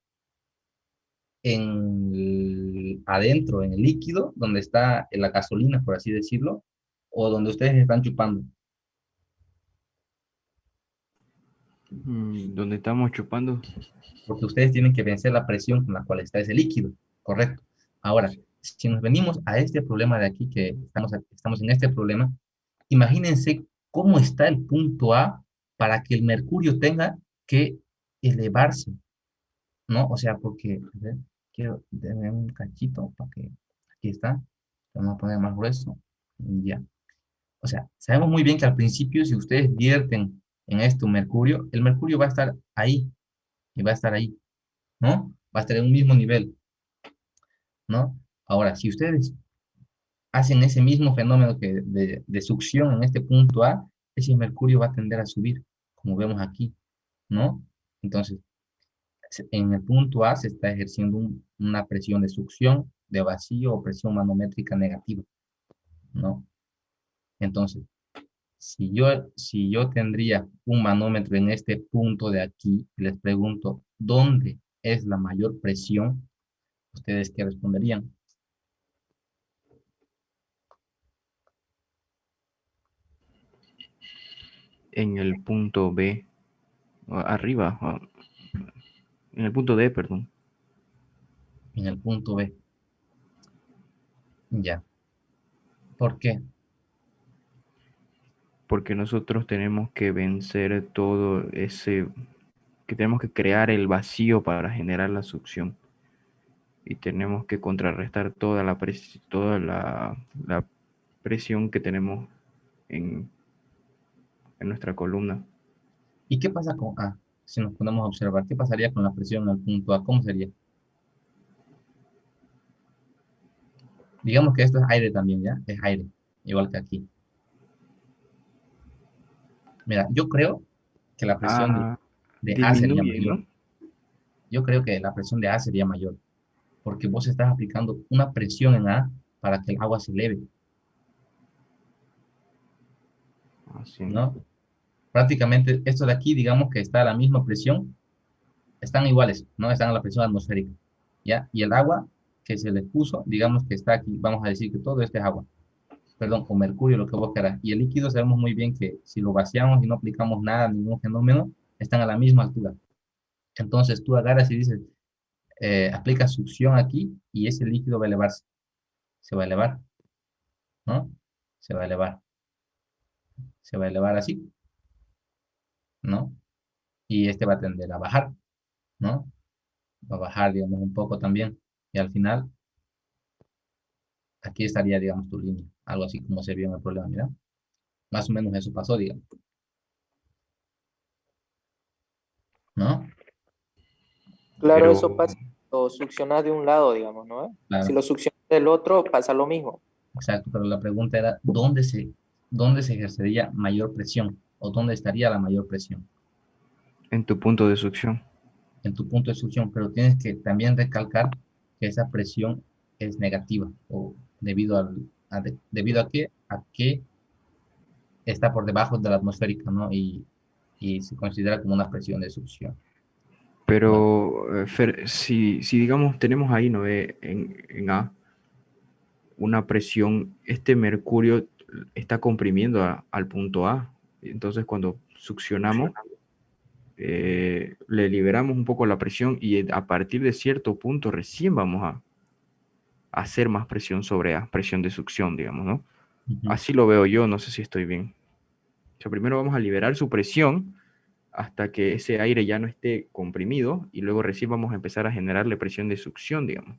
Adentro, en el líquido, donde está la gasolina, por así decirlo, o donde ustedes están chupando. Donde estamos chupando. Porque ustedes tienen que vencer la presión con la cual está ese líquido, ¿correcto? Ahora, si nos venimos a este problema de aquí, que estamos en este problema, imagínense cómo está el punto A para que el mercurio tenga que elevarse, ¿no? O sea, porque, a ver, quiero tener un cachito para que, aquí está, vamos a poner más grueso, ya. O sea, sabemos muy bien que al principio, si ustedes vierten en esto mercurio, el mercurio va a estar ahí, y va a estar ahí, ¿no? Va a estar en un mismo nivel, ¿no? Ahora, si ustedes hacen ese mismo fenómeno de succión en este punto A, ese mercurio va a tender a subir, como vemos aquí, ¿no? Entonces, en el punto A se está ejerciendo una presión de succión, de vacío o presión manométrica negativa, ¿no? Entonces, si yo tendría un manómetro en este punto de aquí, les pregunto, ¿dónde es la mayor presión? ¿Ustedes qué responderían? En el punto B. Arriba. En el punto D, perdón. En el punto B. Ya. ¿Por qué? Porque nosotros tenemos que vencer todo ese, que tenemos que crear el vacío para generar la succión. Y tenemos que contrarrestar toda la presión que tenemos en, en nuestra columna. ¿Y qué pasa con A? Si nos ponemos a observar, ¿qué pasaría con la presión en el punto A? ¿Cómo sería? Digamos que esto es aire también, ¿ya? Es aire, igual que aquí. Mira, yo creo que la presión Ah, de A sería disminuye, mayor. ¿no? Yo creo que la presión de A sería mayor, porque vos estás aplicando una presión en A para que el agua se eleve, Así. ¿no? Prácticamente esto de aquí, digamos que está a la misma presión, están iguales, ¿no? Están a la presión atmosférica, ¿ya? Y el agua que se le puso, digamos que está aquí, vamos a decir que todo esto es agua, perdón, o mercurio, lo que vos querás. Y el líquido sabemos muy bien que si lo vaciamos y no aplicamos nada, ningún fenómeno, están a la misma altura. Entonces tú agarras y dices, aplicas succión aquí y ese líquido va a elevarse, se va a elevar, ¿no? Se va a elevar, se va a elevar así, ¿no? Y este va a tender a bajar, ¿no? Va a bajar, digamos, un poco también. Y al final, aquí estaría, digamos, tu línea, algo así como se vio en el problema, mira. Más o menos eso pasó, digamos, ¿no? Claro, Pero, eso pasa cuando succionas de un lado, digamos, ¿no? Si Claro, lo succionas del otro, pasa lo mismo. exacto, pero la pregunta era, dónde se ejercería mayor presión? ¿O dónde estaría la mayor presión? en tu punto de succión. En tu punto de succión, pero tienes que también recalcar que esa presión es negativa, o debido a que está por debajo de la atmosférica, ¿no? Y se considera como una presión de succión. Bueno, Pero, Fer, si digamos tenemos ahí, ¿no? En A, una presión, este mercurio está comprimiendo al punto A. Entonces, cuando succionamos, le liberamos un poco la presión y a partir de cierto punto recién vamos a hacer más presión sobre A, presión de succión, digamos, ¿no? ujú, Así lo veo yo, no sé si estoy bien. O sea, primero vamos a liberar su presión hasta que ese aire ya no esté comprimido y luego recién vamos a empezar a generarle presión de succión, digamos.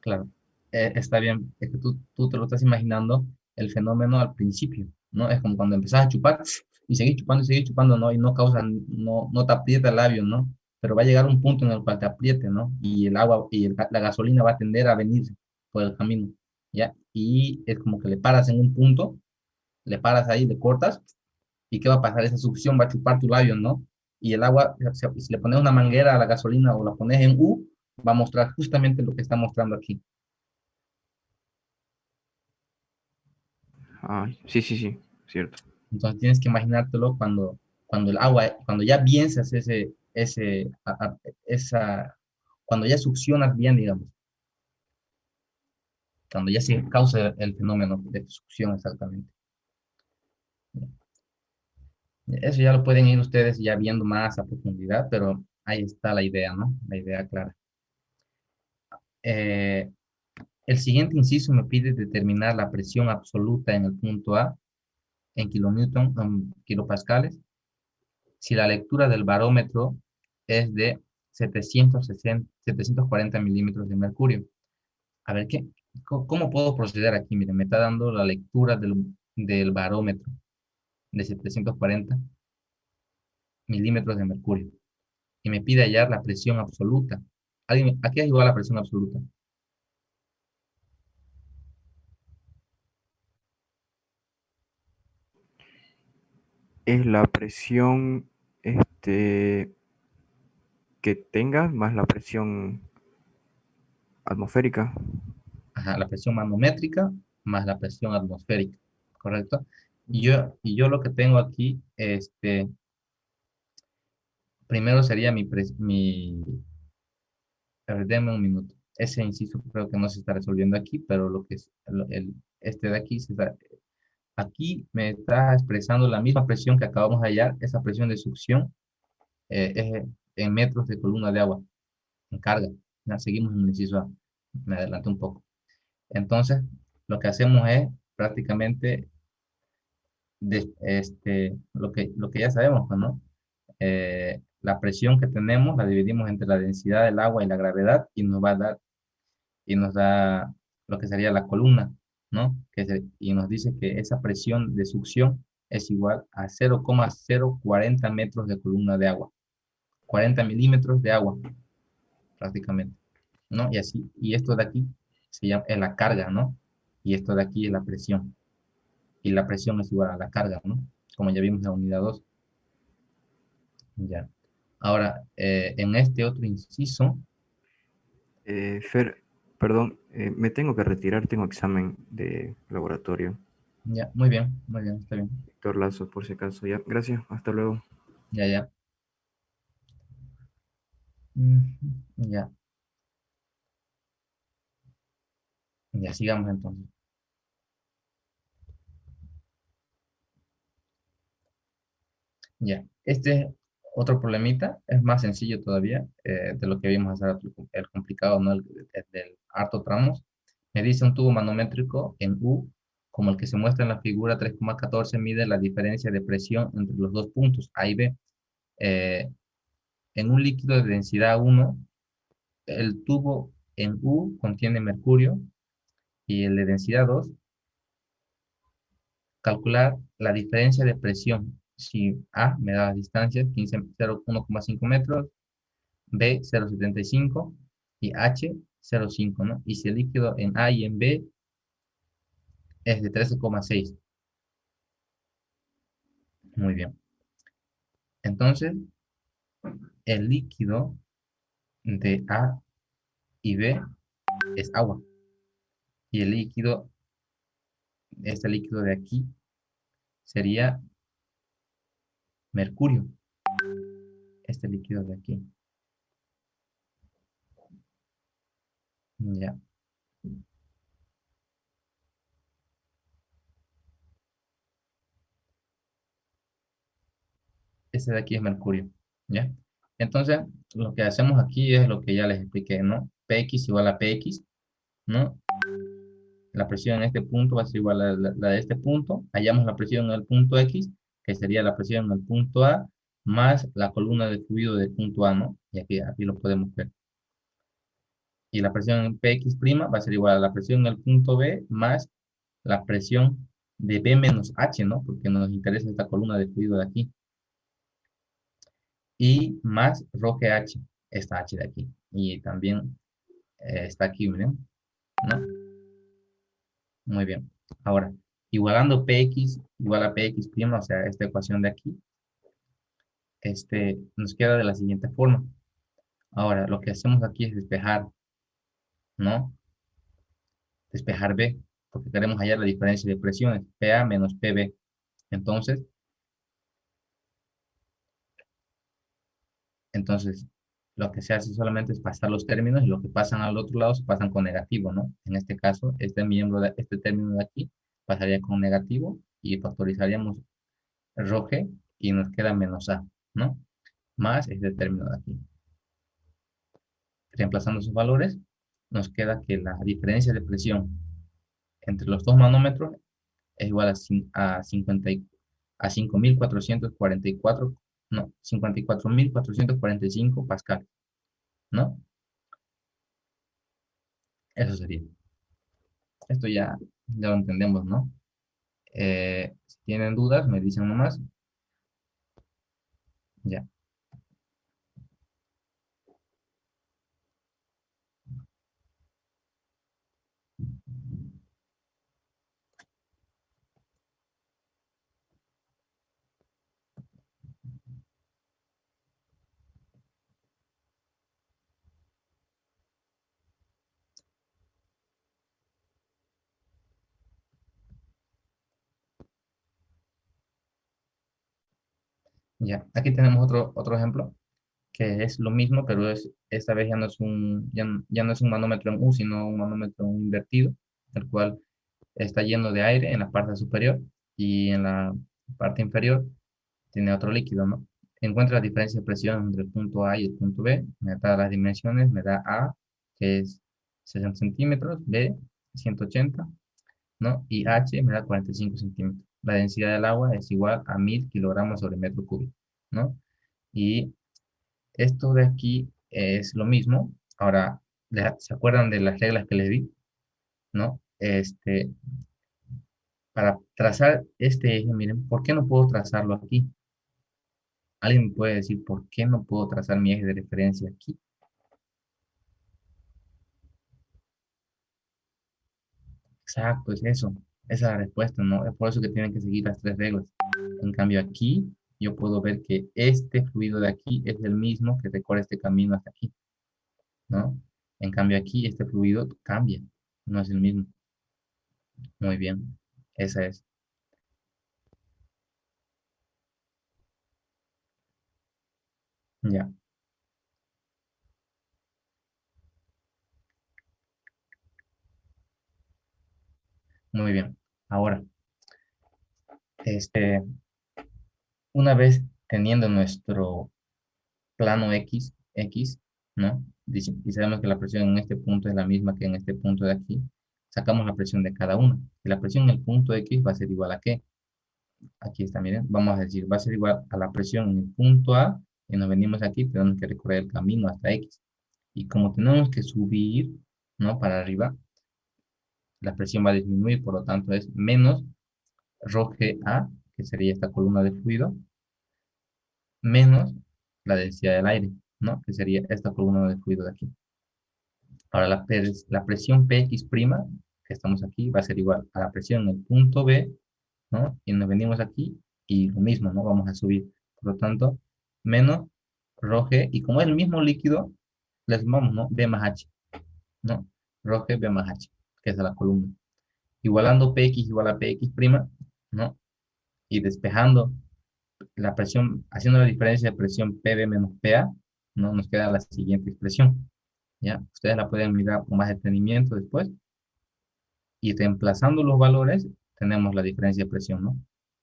claro. Está bien, es que tú te lo estás imaginando el fenómeno al principio, ¿no? Es como cuando empezás a chupar y seguís chupando, ¿no? Y no causa, no te aprieta el labio, ¿no? Pero va a llegar un punto en el cual te apriete, ¿no? Y el agua y la gasolina va a tender a venir por el camino, ¿ya? Y es como que le paras en un punto, le paras ahí, le cortas, ¿y qué va a pasar? Esa succión va a chupar tu labio, ¿no? Y el agua, si le pones una manguera a la gasolina o la pones en U, va a mostrar justamente lo que está mostrando aquí. Ah, sí, sí, sí, cierto. Entonces tienes que imaginártelo cuando el agua, cuando ya piensas cuando ya succionas bien, digamos, cuando ya se causa el fenómeno de succión exactamente. Eso ya lo pueden ir ustedes ya viendo más a profundidad, pero ahí está la idea, ¿no? La idea clara. Eh, el siguiente inciso me pide determinar la presión absoluta en el punto A en kilonewton, en kilopascales, si la lectura del barómetro es de 740 milímetros de mercurio. A ver, ¿cómo puedo proceder aquí? Miren, me está dando la lectura del barómetro de 740 milímetros de mercurio y me pide hallar la presión absoluta. ¿A qué es igual la presión absoluta? Es la presión que tengas más la presión atmosférica. Ajá, la presión manométrica más la presión atmosférica, ¿correcto? Y yo lo que tengo aquí, primero sería a ver, denme un minuto. Ese inciso creo que no se está resolviendo aquí, pero lo que es este de aquí aquí me está expresando la misma presión que acabamos de hallar, esa presión de succión es en metros de columna de agua, en carga. Ya seguimos en el inciso A. Me adelanté un poco. Entonces, lo que hacemos es prácticamente lo que ya sabemos, pues, ¿no? La presión que tenemos la dividimos entre la densidad del agua y la gravedad y nos va a dar, y nos da lo que sería la columna, ¿no? Y nos dice que esa presión de succión es igual a 0,040 metros de columna de agua, 40 milímetros de agua prácticamente, ¿no? Y así, y esto de aquí se llama, es la carga, ¿no? Y esto de aquí es la presión. Y la presión es igual a la carga, ¿no? Como ya vimos en la unidad 2. Ya. Ahora, en este otro inciso, Fer, perdón, me tengo que retirar, tengo examen de laboratorio. ya, muy bien, está bien. Víctor Lazo, por si acaso, ya. Gracias, hasta luego. Ya, ya. Ya, ya, sigamos entonces. Ya, este otro problemita es más sencillo todavía de lo que vimos hace rato, el complicado, ¿no? El del harto tramos. Me dice un tubo manométrico en U, como el que se muestra en la figura 3,14, mide la diferencia de presión entre los dos puntos, A y B. Eh, en un líquido de densidad 1, el tubo en U contiene mercurio y el de densidad 2, calcular la diferencia de presión. Si A me da las distancias, 1,5 metros, B 0,75 y H 0,5, ¿no? Y si el líquido en A y en B es de 13,6. Muy bien. Entonces, el líquido de A y B es agua. Y el líquido, este líquido de aquí, sería mercurio. Este líquido de aquí. Ya. Este de aquí es mercurio. ¿Ya? Entonces, lo que hacemos aquí es lo que ya les expliqué, ¿no? Px igual a Px, ¿no? La presión en este punto va a ser igual a la de este punto. Hallamos la presión en el punto X, que sería la presión en el punto A, más la columna de fluido del punto A, ¿no? Y aquí lo podemos ver. Y la presión en Px' va a ser igual a la presión en el punto B, más la presión de B menos H, ¿no? Porque nos interesa esta columna de fluido de aquí. Y más rho GH, esta H de aquí. Y también está aquí, miren, ¿no? Muy bien. Ahora, igualando Px igual a Px', o sea, esta ecuación de aquí, nos queda de la siguiente forma. Ahora, lo que hacemos aquí es despejar, ¿no? Despejar B, porque queremos hallar la diferencia de presiones, PA menos PB. Entonces, entonces, lo que se hace solamente es pasar los términos y lo que pasan al otro lado se pasan con negativo, ¿no? En este caso, este término de aquí pasaría con negativo y factorizaríamos rho G y nos queda menos A, ¿no? Más este término de aquí. Reemplazando sus valores, nos queda que la diferencia de presión entre los dos manómetros es igual a 5.444, no, 54.445 pascal, ¿no? Eso sería. Esto ya lo entendemos, ¿no? Si tienen dudas, me dicen nomás. Ya, ya. Aquí tenemos otro ejemplo que es lo mismo, pero esta vez ya no es un manómetro en U, sino un manómetro invertido, el cual está lleno de aire en la parte superior y en la parte inferior tiene otro líquido, ¿no? Encuentra la diferencia de presión entre el punto A y el punto B, me da las dimensiones, me da A, que es 60 centímetros, B, 180, ¿no? Y H me da 45 centímetros. La densidad del agua es igual a 1000 kilogramos sobre metro cúbico, ¿no? Y esto de aquí es lo mismo. Ahora, ¿se acuerdan de las reglas que les di? ¿No? Para trazar este eje, miren, ¿por qué no puedo trazarlo aquí? ¿Alguien me puede decir por qué no puedo trazar mi eje de referencia aquí? Exacto, es eso. Esa es la respuesta, ¿no? Es por eso que tienen que seguir las tres reglas. En cambio, aquí yo puedo ver que este fluido de aquí es el mismo que recorre este camino hasta aquí, ¿no? En cambio, aquí este fluido cambia, no es el mismo. Muy bien, esa es. Ya, muy bien. Ahora, este, una vez teniendo nuestro plano X, ¿no? Y sabemos que la presión en este punto es la misma que en este punto de aquí, sacamos la presión de cada uno. Y la presión en el punto X va a ser igual a ¿qué? Aquí está, miren, vamos a decir, va a ser igual a la presión en el punto A, y nos venimos aquí, tenemos que recorrer el camino hasta X. Y como tenemos que subir, ¿no? Para arriba, la presión va a disminuir, por lo tanto es menos rho A, que sería esta columna de fluido, menos la densidad del aire, ¿no? Que sería esta columna de fluido de aquí. Ahora la presión Px', que estamos aquí, va a ser igual a la presión en el punto B, ¿no? Y nos venimos aquí y lo mismo, ¿no? Vamos a subir. Por lo tanto, menos rho G, y como es el mismo líquido, le sumamos, ¿no? B más H, ¿no? Rho G, B más H, que es la columna. Igualando Px igual a Px', ¿no? Y despejando la presión, haciendo la diferencia de presión PB menos PA, ¿no? Nos queda la siguiente expresión, ¿ya? Ustedes la pueden mirar con más detenimiento después. Y reemplazando los valores, tenemos la diferencia de presión, ¿no?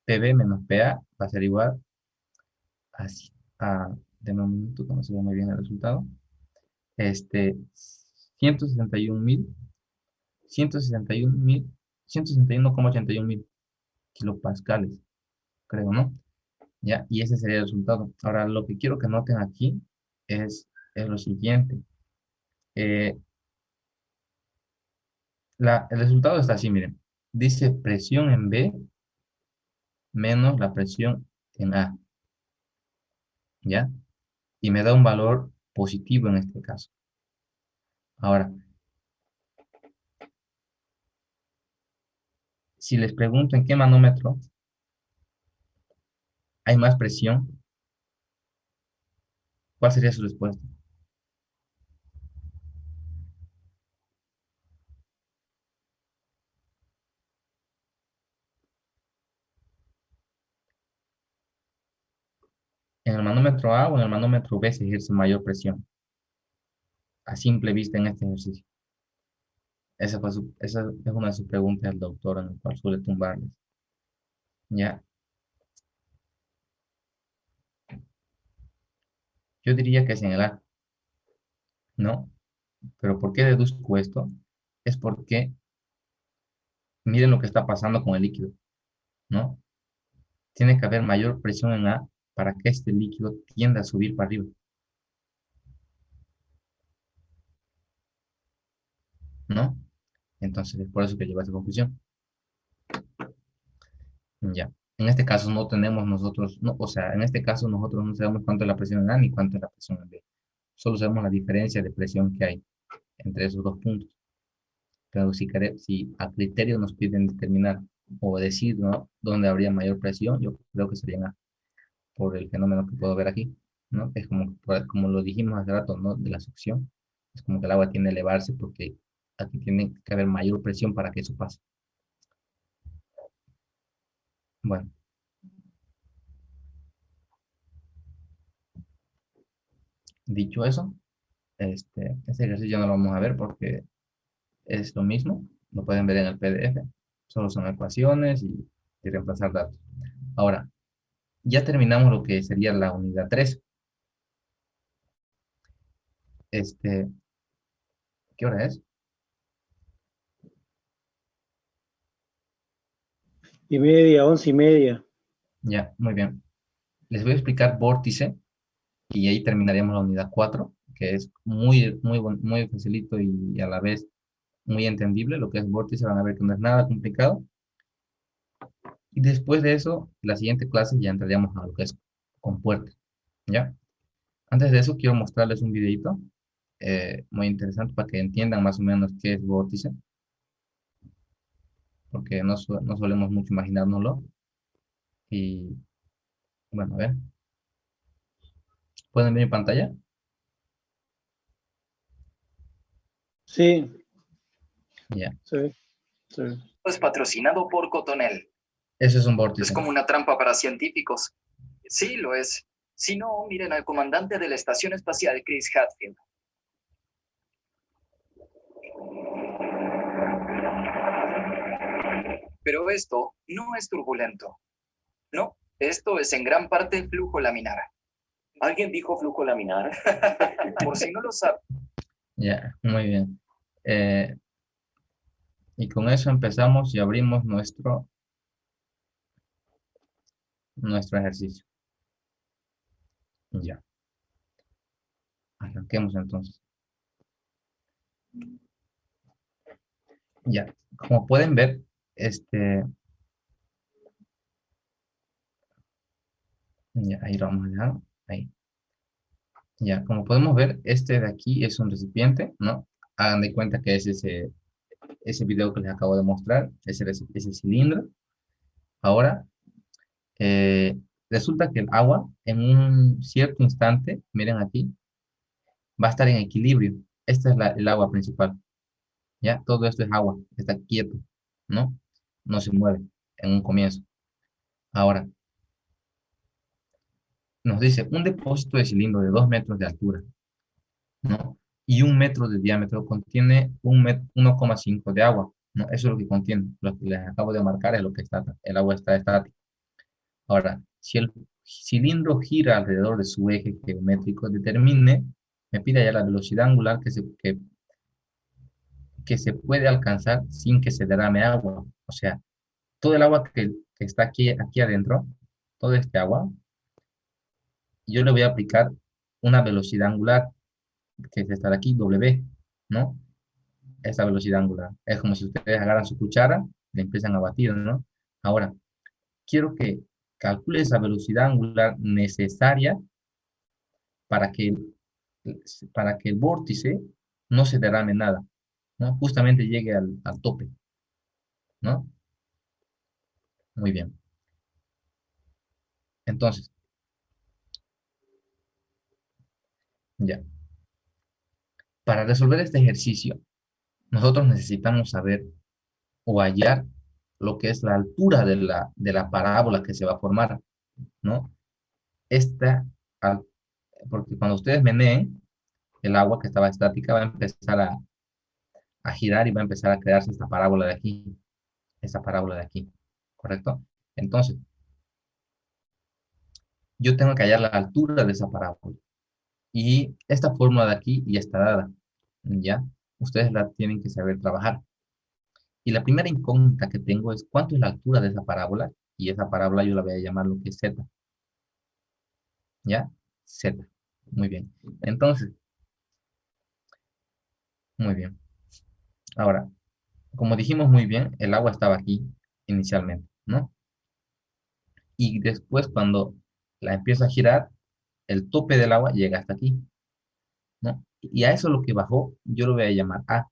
PB menos PA va a ser igual así, a, de un minuto, que no se ve muy bien el resultado. 161.000, 161.000, 161,81 mil kilopascales, creo, ¿no? Ya, y ese sería el resultado. Ahora, lo que quiero que noten aquí es lo siguiente. Eh, el resultado está así, miren. Dice presión en B menos la presión en A, ¿ya? Y me da un valor positivo en este caso. Ahora, si les pregunto en qué manómetro hay más presión, ¿cuál sería su respuesta? ¿En el manómetro A o en el manómetro B se ejerce mayor presión? A simple vista en este ejercicio. Esa es una de sus preguntas al doctor en el cual suele tumbarles. Ya, yo diría que es en el A, ¿no? Pero ¿por qué deduzco esto? Es porque miren lo que está pasando con el líquido, ¿no? Tiene que haber mayor presión en A para que este líquido tienda a subir para arriba, ¿no? Entonces es por eso que llevo a esa conclusión. Ya. En este caso no tenemos nosotros, no, o sea, en este caso nosotros no sabemos cuánto es la presión en A ni cuánto es la presión en B. Solo sabemos la diferencia de presión que hay entre esos dos puntos. Pero si a criterio nos piden determinar o decir, ¿no? Dónde habría mayor presión, yo creo que sería en A, por el fenómeno que puedo ver aquí, ¿no? Es como lo dijimos hace rato, ¿no? De la succión. Es como que el agua tiende a elevarse porque aquí tiene que haber mayor presión para que eso pase. Bueno, dicho eso, este ejercicio no lo vamos a ver porque es lo mismo, lo pueden ver en el PDF, solo son ecuaciones y reemplazar datos. Ahora, ya terminamos lo que sería la unidad 3. Este, ¿Qué hora es? 10:30, 11:30. Ya, muy bien. Les voy a explicar vórtice y ahí terminaríamos la unidad 4, que es muy facilito y a la vez muy entendible. Lo que es vórtice van a ver que no es nada complicado. Y después de eso, la siguiente clase ya entraríamos a lo que es compuerta, ¿ya? Antes de eso, quiero mostrarles un videito muy interesante para que entiendan más o menos qué es vórtice, porque no solemos mucho imaginárnoslo. Y bueno, a ver, ¿pueden ver mi pantalla? Sí, Ya, sí, sí. Es patrocinado por Cotonel. eso es un Es vórtice. como una trampa para científicos. Sí, lo es. Si no, miren al comandante de la Estación Espacial, Chris Hadfield. Pero esto no es turbulento. No, esto es en gran parte flujo laminar. ¿Alguien dijo flujo laminar? Por si no lo sabe. Ya, muy bien. Eh, y con eso empezamos y abrimos nuestro ejercicio. Ya, arranquemos entonces. Ya, como pueden ver, ya, ahí lo vamos a dejar, ahí. Ya, como podemos ver, este de aquí es un recipiente, ¿no? Hagan de cuenta que es ese video que les acabo de mostrar, ese cilindro. Ahora, eh, resulta que el agua en un cierto instante, miren aquí, va a estar en equilibrio. Esta es el agua principal, ¿ya? Todo esto es agua, está quieto, ¿no? No se mueve en un comienzo. Ahora, nos dice un depósito de cilindro de 2 metros de altura, ¿no? Y 1 metro de diámetro contiene 1,5 de agua, ¿no? Eso es lo que contiene. Lo que les acabo de marcar es lo que está, el agua está estática. Ahora, si el cilindro gira alrededor de su eje geométrico, me pide ya la velocidad angular que se puede alcanzar sin que se derrame agua. O sea, todo el agua que está aquí adentro, todo este agua, yo le voy a aplicar una velocidad angular que es esta de aquí, W, ¿no? Esa velocidad angular. Es como si ustedes agarran su cuchara y empiezan a batir, ¿no? Ahora, quiero que calcule esa velocidad angular necesaria para que, para que el vórtice no se derrame nada, ¿no? Justamente llegue al tope, ¿no? Muy bien. Entonces, ya. Para resolver este ejercicio, nosotros necesitamos saber o hallar lo que es la altura de la parábola que se va a formar, ¿no? Esta, al- porque cuando ustedes meneen, el agua que estaba estática va a empezar a girar y va a empezar a crearse esta parábola de aquí, ¿correcto? Entonces, yo tengo que hallar la altura de esa parábola. Y esta fórmula de aquí ya está dada, ¿ya? Ustedes la tienen que saber trabajar. Y la primera incógnita que tengo es cuánto es la altura de esa parábola, y esa parábola yo la voy a llamar lo que es z, ¿ya? Z. Muy bien. Entonces, muy bien. Ahora, como dijimos muy bien, el agua estaba aquí inicialmente, ¿no? Y después cuando la empiezo a girar, el tope del agua llega hasta aquí, ¿no? Y a eso lo que bajó, yo lo voy a llamar A.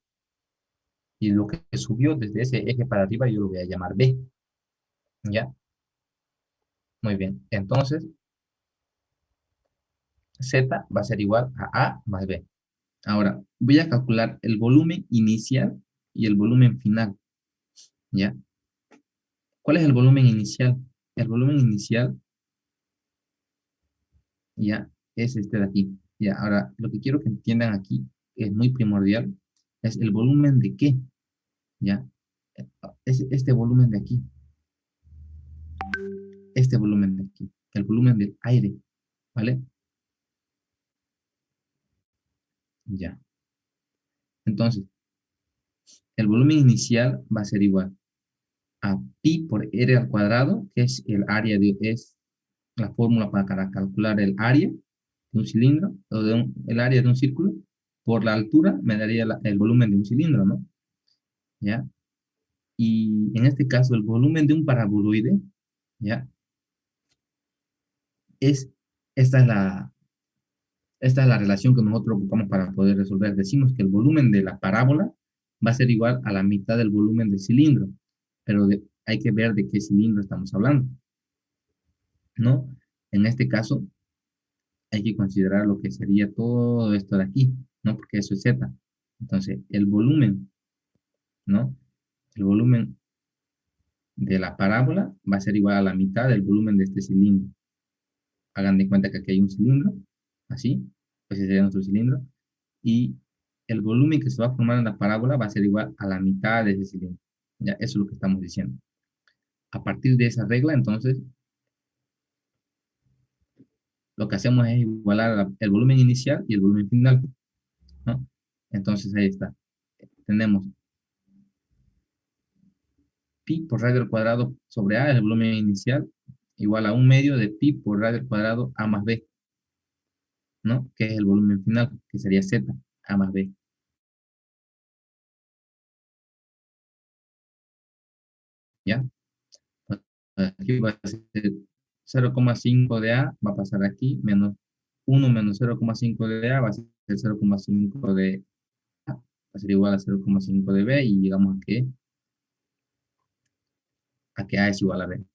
Y lo que subió desde ese eje para arriba, yo lo voy a llamar B, ¿ya? Muy bien. Entonces, Z va a ser igual a A más B. Ahora, voy a calcular el volumen inicial y el volumen final, ¿ya? ¿Cuál es el volumen inicial? El volumen inicial, ya, es este de aquí. Ya, ahora, lo que quiero que entiendan aquí, que es muy primordial, es el volumen de qué, ¿ya? Es este volumen de aquí, este volumen de aquí, el volumen del aire, ¿vale? Ya. Entonces, el volumen inicial va a ser igual a pi por r al cuadrado, que es el área es la fórmula para calcular el área de un cilindro, o el área de un círculo, por la altura me daría el volumen de un cilindro, ¿no? ¿Ya? Y en este caso, el volumen de un paraboloide, ¿ya? Esta es esta es la relación que nosotros ocupamos para poder resolver. Decimos que el volumen de la parábola va a ser igual a la mitad del volumen del cilindro, pero hay que ver de qué cilindro estamos hablando, ¿no? En este caso, hay que considerar lo que sería todo esto de aquí, ¿no? Porque eso es Z. Entonces, el volumen, ¿no? El volumen de la parábola va a ser igual a la mitad del volumen de este cilindro. Hagan de cuenta que aquí hay un cilindro, así, pues ese sería nuestro cilindro, y el volumen que se va a formar en la parábola va a ser igual a la mitad de ese cilindro. Ya, eso es lo que estamos diciendo. A partir de esa regla, entonces, lo que hacemos es igualar el volumen inicial y el volumen final, ¿no? Entonces, ahí está. Tenemos pi por radio al cuadrado sobre a, el volumen inicial, igual a 1/2 de pi por radio al cuadrado a más b, ¿no? Que es el volumen final, que sería z, a más b. ¿Ya? Aquí va a ser 0,5 de A, va a pasar aquí, menos 1 menos 0,5 de A va a ser 0,5 de A, va a ser igual a 0,5 de B, y llegamos a que A es igual a B.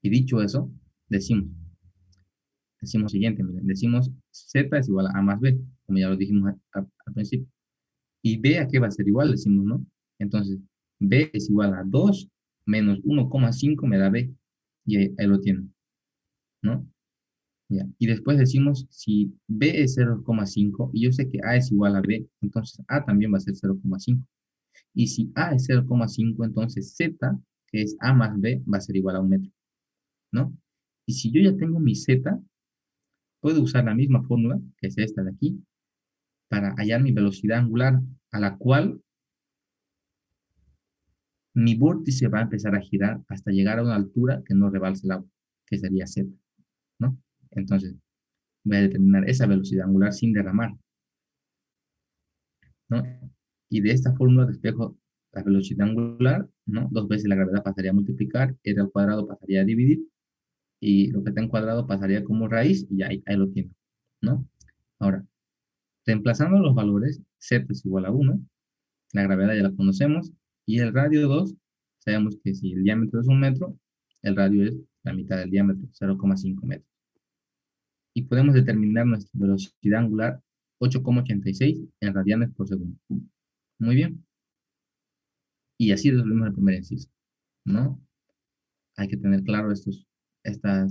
Y dicho eso, decimos lo siguiente, miren, decimos Z es igual a A más B, como ya lo dijimos al principio. Y B, ¿a qué va a ser igual? Decimos, ¿no? Entonces, B es igual a 2 menos 1,5 me da B. Y ahí lo tienen, ¿no? Ya. Y después decimos, si B es 0,5 y yo sé que A es igual a B, entonces A también va a ser 0,5. Y si A es 0,5, entonces Z, que es A más B, va a ser igual a 1 metro, ¿no? Y si yo ya tengo mi Z, puedo usar la misma fórmula, que es esta de aquí, para hallar mi velocidad angular, a la cual mi vórtice va a empezar a girar hasta llegar a una altura que no rebalse el agua, que sería Z, ¿no? Entonces, voy a determinar esa velocidad angular sin derramar, ¿no? Y de esta fórmula despejo la velocidad angular, ¿no? 2 veces la gravedad pasaría a multiplicar, r al cuadrado pasaría a dividir, y lo que está en cuadrado pasaría como raíz, y ahí lo tiene, ¿no? Ahora, reemplazando los valores, z es igual a 1, la gravedad ya la conocemos, y el radio 2, sabemos que si el diámetro es 1 metro, el radio es la mitad del diámetro, 0,5 metros. Y podemos determinar nuestra velocidad angular 8,86 en radianes por segundo. Muy bien. Y así resolvemos el primer inciso, ¿no? Hay que tener claro esta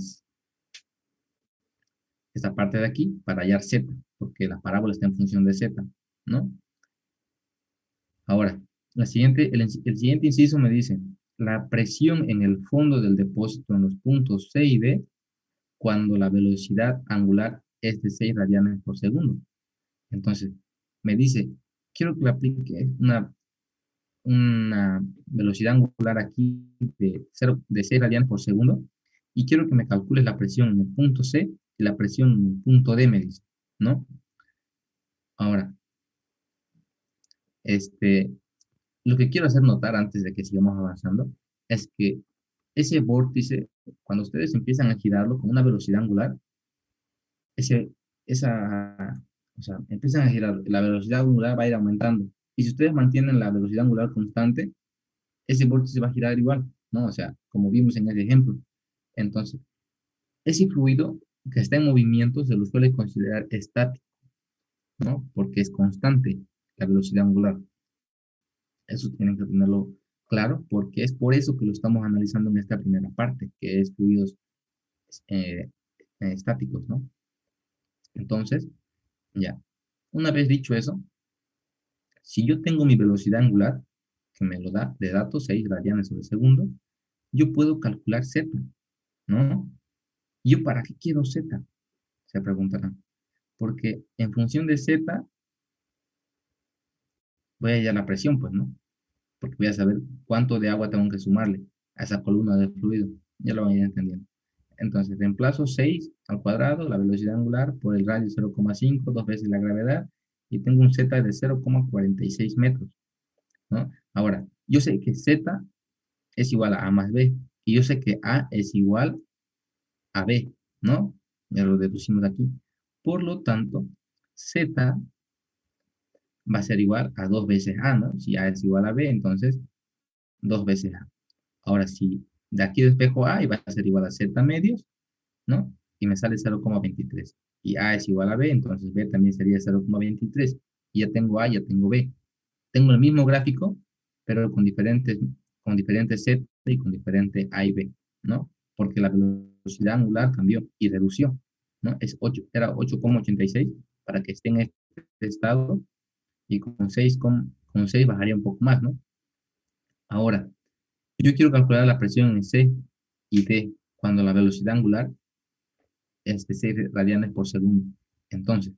parte de aquí para hallar z, porque la parábola está en función de z, ¿no? Ahora, el siguiente inciso me dice, la presión en el fondo del depósito en los puntos C y D cuando la velocidad angular es de 6 radianes por segundo. Entonces, me dice, quiero que le aplique una velocidad angular aquí de 6 radianes por segundo, y quiero que me calcules la presión en el punto C y la presión en el punto D, me dice, ¿no? Ahora, lo que quiero hacer notar antes de que sigamos avanzando es que ese vórtice, cuando ustedes empiezan a girarlo con una velocidad angular, ese, o sea, empiezan a girar, la velocidad angular va a ir aumentando. Y si ustedes mantienen la velocidad angular constante, ese vórtice va a girar igual, ¿no? O sea, como vimos en ese ejemplo. Entonces, ese fluido que está en movimiento se lo suele considerar estático, ¿no? Porque es constante la velocidad angular. Eso tienen que tenerlo claro, porque es por eso que lo estamos analizando en esta primera parte, que es fluidos eh, estáticos, ¿no? Entonces, ya, una vez dicho eso, si yo tengo mi velocidad angular, que me lo da de datos 6 radianes sobre segundo, yo puedo calcular z, ¿no? ¿Yo para qué quiero z? Se preguntarán. Porque en función de z, voy a hallar la presión, pues, ¿no? Porque voy a saber cuánto de agua tengo que sumarle a esa columna de fluido. Ya lo van a ir entendiendo. Entonces, reemplazo 6 al cuadrado, la velocidad angular, por el radio 0,5, dos veces la gravedad, y tengo un Z de 0,46 metros, ¿no? Ahora, yo sé que Z es igual a más B, y yo sé que A es igual a B, ¿no? Ya lo deducimos aquí. Por lo tanto, Z va a ser igual a dos veces A, ¿no? Si A es igual a B, entonces dos veces A. Ahora, si de aquí despejo A, y va a ser igual a Z medios, ¿no? Y me sale 0,23. Y A es igual a B, entonces B también sería 0,23. Y ya tengo A, ya tengo B. Tengo el mismo gráfico, pero con diferentes Z y con diferente A y B, ¿no? Porque la velocidad angular cambió y redució, ¿no? Era 8,86 para que esté en este estado, y con 6 bajaría un poco más, ¿no? Ahora, yo quiero calcular la presión en C y D cuando la velocidad angular es de 6 radianes por segundo. Entonces,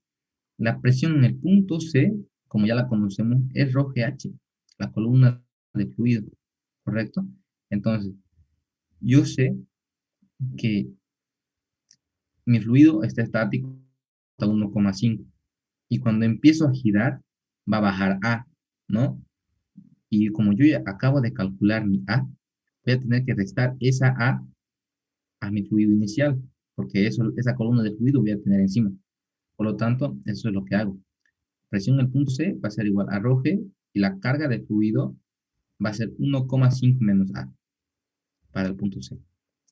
la presión en el punto C, como ya la conocemos, es ρGH, la columna de fluido, ¿correcto? Entonces, yo sé que mi fluido está estático hasta 1,5, y cuando empiezo a girar, va a bajar A, ¿no? Y como yo ya acabo de calcular mi A, voy a tener que restar esa a mi fluido inicial, porque esa columna de fluido voy a tener encima. Por lo tanto, eso es lo que hago. Presión en el punto C va a ser igual a ρg, y la carga de fluido va a ser 1,5 menos A para el punto C.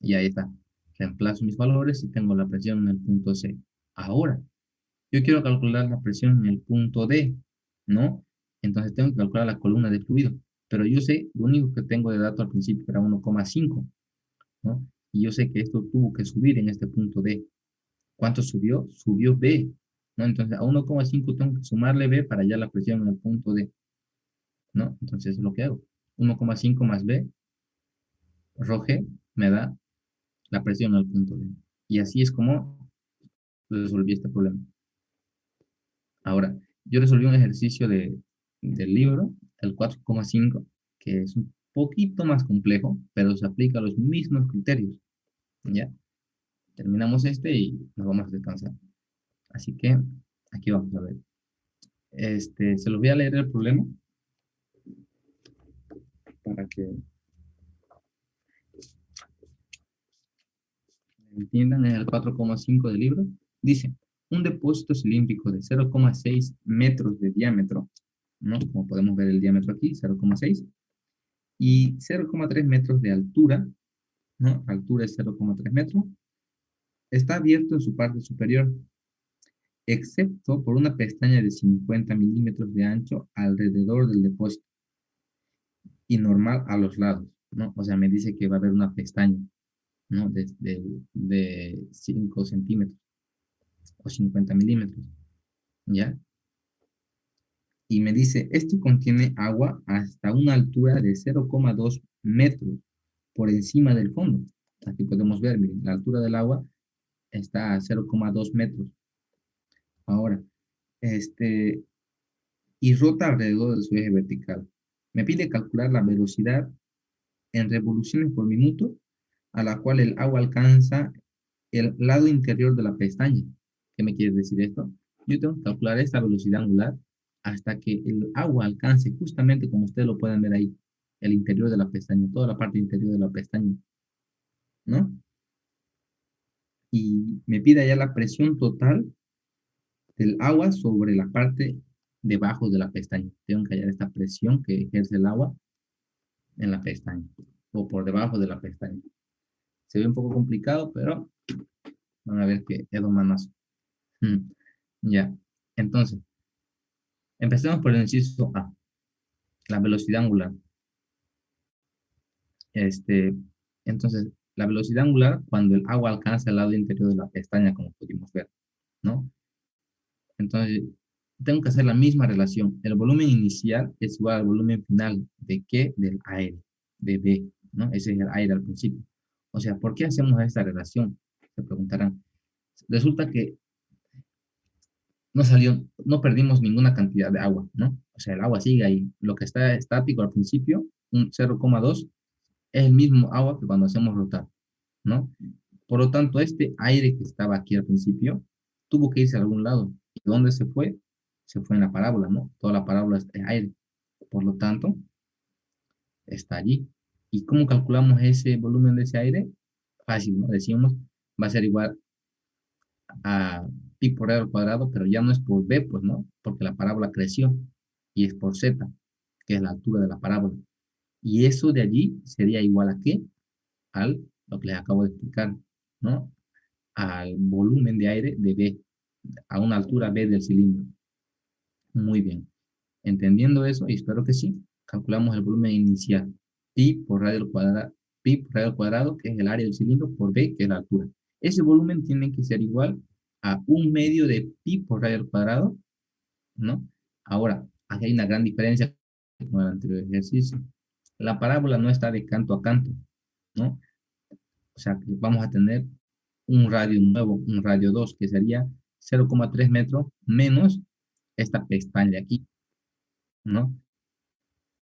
Y ahí está. Reemplazo mis valores y tengo la presión en el punto C. Ahora, yo quiero calcular la presión en el punto D, ¿no? Entonces tengo que calcular la columna de fluido. Pero yo sé, lo único que tengo de dato al principio era 1,5, ¿no? Y yo sé que esto tuvo que subir en este punto D. ¿Cuánto subió? Subió B, ¿no? Entonces a 1,5 tengo que sumarle B para hallar la presión en el punto D, ¿no? Entonces eso es lo que hago. 1,5 más B, ρg, me da la presión al punto D. Y así es como resolví este problema. Ahora, yo resolví un ejercicio del libro, el 4,5, que es un poquito más complejo, pero se aplica a los mismos criterios, ¿ya? Terminamos este y nos vamos a descansar. Así que aquí vamos a ver. Se los voy a leer el problema para que entiendan. En el 4,5 del libro dice: un depósito cilíndrico de 0,6 metros de diámetro, ¿no? Como podemos ver el diámetro aquí, 0,6, y 0,3 metros de altura, ¿no? Altura es 0,3 metros. Está abierto en su parte superior, excepto por una pestaña de 50 milímetros de ancho alrededor del depósito y normal a los lados, ¿no? O sea, me dice que va a haber una pestaña, ¿no? De 5 centímetros o 50 milímetros, ¿ya? Y me dice, esto contiene agua hasta una altura de 0,2 metros por encima del fondo. Aquí podemos ver, miren, la altura del agua está a 0,2 metros. Ahora, y rota alrededor de su eje vertical. Me pide calcular la velocidad en revoluciones por minuto a la cual el agua alcanza el lado interior de la pestaña. ¿Qué me quiere decir esto? Yo tengo que calcular esta velocidad angular hasta que el agua alcance justamente, como ustedes lo pueden ver ahí, el interior de la pestaña, toda la parte interior de la pestaña, ¿no? Y me pide allá la presión total del agua sobre la parte debajo de la pestaña. Tengo que hallar esta presión que ejerce el agua en la pestaña o por debajo de la pestaña. Se ve un poco complicado, pero van a ver que es un manazo. Ya, entonces, empecemos por el inciso A, la velocidad angular. Entonces, la velocidad angular cuando el agua alcanza el lado interior de la pestaña, como pudimos ver, ¿no? Entonces, tengo que hacer la misma relación. El volumen inicial es igual al volumen final. ¿De qué? Del aire, de B, ¿no? Ese es el aire al principio. O sea, ¿por qué hacemos esta relación? Se preguntarán. Resulta que no salió, no perdimos ninguna cantidad de agua, ¿no? O sea, el agua sigue ahí. Lo que está estático al principio, un 0,2, es el mismo agua que cuando hacemos rotar, ¿no? Por lo tanto, este aire que estaba aquí al principio tuvo que irse a algún lado. ¿Y dónde se fue? Se fue en la parábola, ¿no? Toda la parábola es aire. Por lo tanto, está allí. ¿Y cómo calculamos ese volumen de ese aire? Fácil, ¿no? Decíamos, va a ser igual a pi por r al cuadrado, pero ya no es por b, pues, ¿no? Porque la parábola creció y es por z, que es la altura de la parábola. Y eso de allí sería igual a qué? Al, lo que les acabo de explicar, ¿no? Al volumen de aire de B, a una altura B del cilindro. Muy bien. Entendiendo eso, y espero que sí, calculamos el volumen inicial. Pi por radio al cuadrado, que es el área del cilindro, por B, que es la altura. Ese volumen tiene que ser igual a 1/2 de pi por radio al cuadrado, ¿no? Ahora, aquí hay una gran diferencia con el anterior ejercicio. La parábola no está de canto a canto, ¿no? O sea, que vamos a tener un radio nuevo, un radio 2, que sería 0,3 metros menos esta pestaña de aquí, ¿no?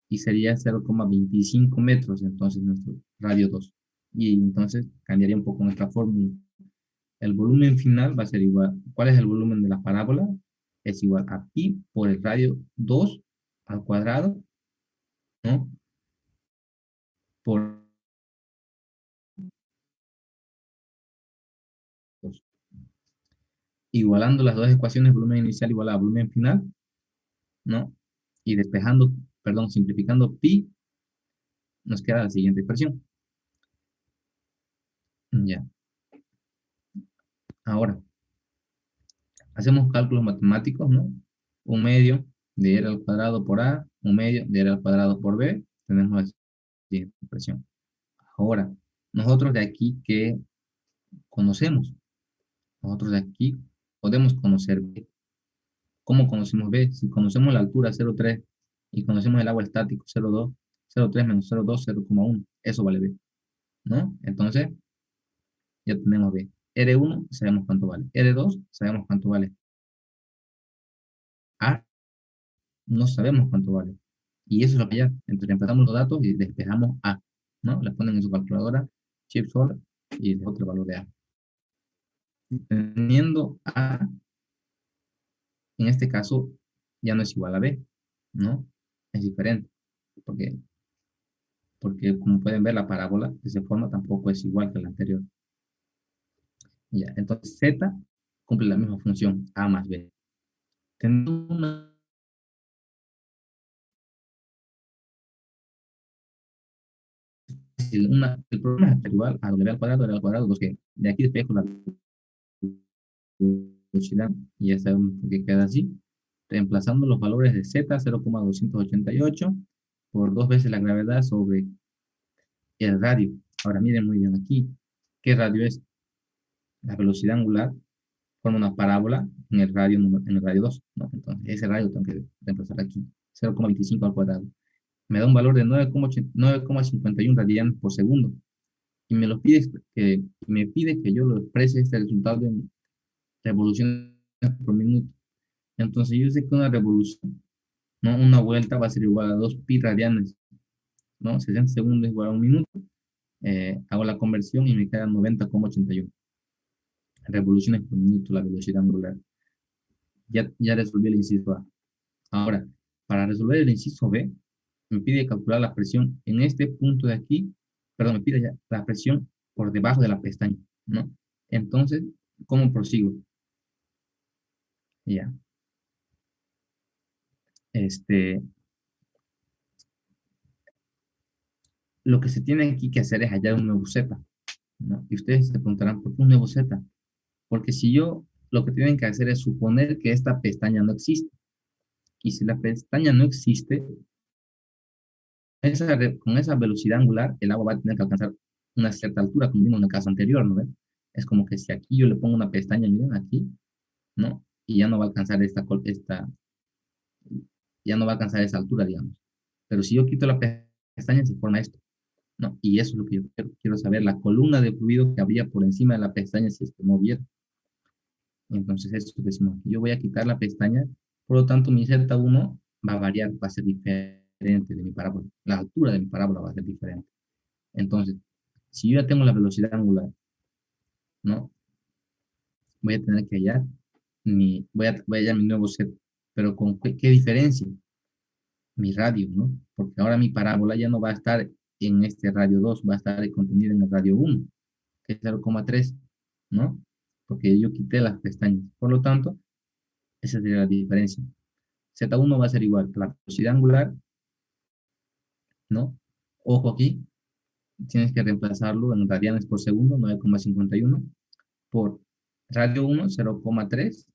Y sería 0,25 metros, entonces nuestro radio 2. Y entonces cambiaría un poco nuestra fórmula. El volumen final va a ser igual. ¿Cuál es el volumen de la parábola? Es igual a pi por el radio 2 al cuadrado, ¿no? Por 2. Igualando las dos ecuaciones, volumen inicial igual a volumen final, ¿no? Y despejando, perdón, simplificando pi, nos queda la siguiente expresión. Ya. Ahora, hacemos cálculos matemáticos, ¿no? 1/2 de r al cuadrado por a, 1/2 de r al cuadrado por b, tenemos la siguiente expresión. Ahora, nosotros de aquí que conocemos, nosotros de aquí podemos conocer b. ¿Cómo conocemos b? Si conocemos la altura 0,3 y conocemos el agua estático 0,2, 0,3 menos 0,2, 0,1, eso vale b, ¿no? Entonces, ya tenemos b. R1 sabemos cuánto vale. R2 sabemos cuánto vale. A no sabemos cuánto vale. Y eso es lo que ya. Entonces reemplazamos los datos y despejamos A, ¿no? Le ponen en su calculadora, chip solar, y de otro valor de A. Teniendo A, en este caso, ya no es igual a B, ¿no? Es diferente. Porque, porque como pueden ver, la parábola de esa forma tampoco es igual que la anterior. Ya, entonces Z cumple la misma función, A más B. Teniendo el problema es igual a W al cuadrado, 2G. De aquí despejo la velocidad y ya sabemos por qué queda así. Reemplazando los valores de Z, 0,288 por 2 veces la gravedad sobre el radio. Ahora miren muy bien aquí. ¿Qué radio es? La velocidad angular forma una parábola en el radio, 2, ¿no? Entonces, ese radio tengo que reemplazar aquí. 0,25 al cuadrado. Me da un valor de 9,51 radianes por segundo. Y me pide que yo lo exprese este resultado en revoluciones por minuto. Entonces yo sé que una revolución, ¿no? Una vuelta va a ser igual a 2 pi radianes, ¿no? 60 segundos igual a un minuto. Hago la conversión y me queda 90,81 revoluciones por minuto la velocidad angular. Ya resolví el inciso A. Ahora, para resolver el inciso B, me pide calcular la presión en este punto de aquí, perdón, me pide ya la presión por debajo de la pestaña, ¿no? Entonces, ¿cómo prosigo? Ya. Lo que se tiene aquí que hacer es hallar un nuevo Z, ¿no? Y ustedes se preguntarán, ¿por qué un nuevo Z? Porque si yo, lo que tienen que hacer es suponer que esta pestaña no existe. Y si la pestaña no existe, con esa velocidad angular, el agua va a tener que alcanzar una cierta altura, como vimos en el caso anterior, ¿no? Es como que si aquí yo le pongo una pestaña, miren aquí, ¿no? Y ya no va a alcanzar ya no va a alcanzar esa altura, digamos. Pero si yo quito la pestaña, se forma esto, ¿no? Y eso es lo que yo quiero saber, la columna de fluido que habría por encima de la pestaña si es que no hubiera. Entonces, eso decimos aquí. Yo voy a quitar la pestaña, por lo tanto, mi Z1 va a variar, va a ser diferente de mi parábola. La altura de mi parábola va a ser diferente. Entonces, si yo ya tengo la velocidad angular, ¿no? Voy a tener que hallar voy a hallar mi nuevo Z. Pero ¿con qué diferencia? Mi radio, ¿no? Porque ahora mi parábola ya no va a estar en este radio 2, va a estar contenida en el radio 1, que es 0,3, ¿no? Porque yo quité las pestañas. Por lo tanto, esa sería la diferencia. Z1 va a ser igual que la velocidad angular, ¿no? Ojo aquí, tienes que reemplazarlo en radianes por segundo, 9,51, por radio 1, 0,3,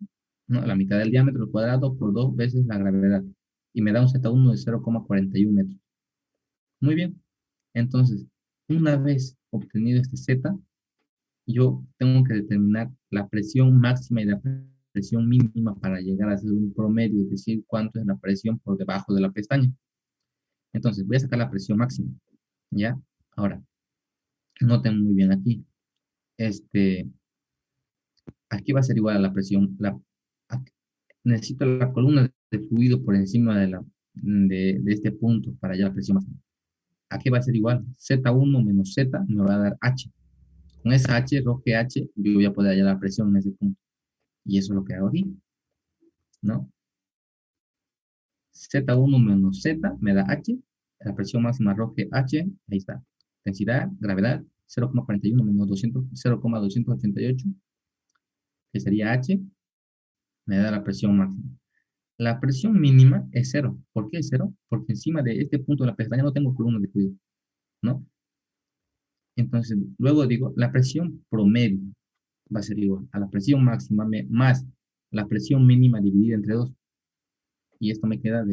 ¿no? La mitad del diámetro al cuadrado por 2 veces la gravedad. Y me da un Z1 de 0,41 metros. Muy bien. Entonces, una vez obtenido este Z, yo tengo que determinar la presión máxima y la presión mínima para llegar a hacer un promedio, es decir, cuánto es la presión por debajo de la pestaña. Entonces, voy a sacar la presión máxima, ¿ya? Ahora, noten muy bien aquí. Aquí va a ser igual a la presión. Necesito la columna de fluido por encima de este punto para hallar la presión máxima. Aquí va a ser igual. Z1 menos Z me va a dar H. Con esa H, rho H, yo voy a poder hallar la presión en ese punto. Y eso es lo que hago aquí, ¿no? Z1 menos Z me da H. La presión máxima rho H, ahí está. Densidad, gravedad, 0,41 menos 0,288, que sería H, me da la presión máxima. La presión mínima es cero. ¿Por qué es cero? Porque encima de este punto de la pestaña no tengo columna de fluido, ¿no? Entonces, luego digo, la presión promedio va a ser igual a la presión máxima más la presión mínima dividida entre 2. Y esto me queda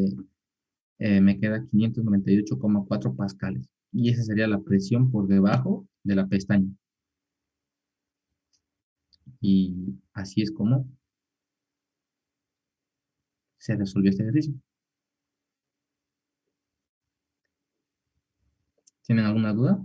598,4 pascales. Y esa sería la presión por debajo de la pestaña. Y así es como se resolvió este ejercicio. ¿Tienen alguna duda?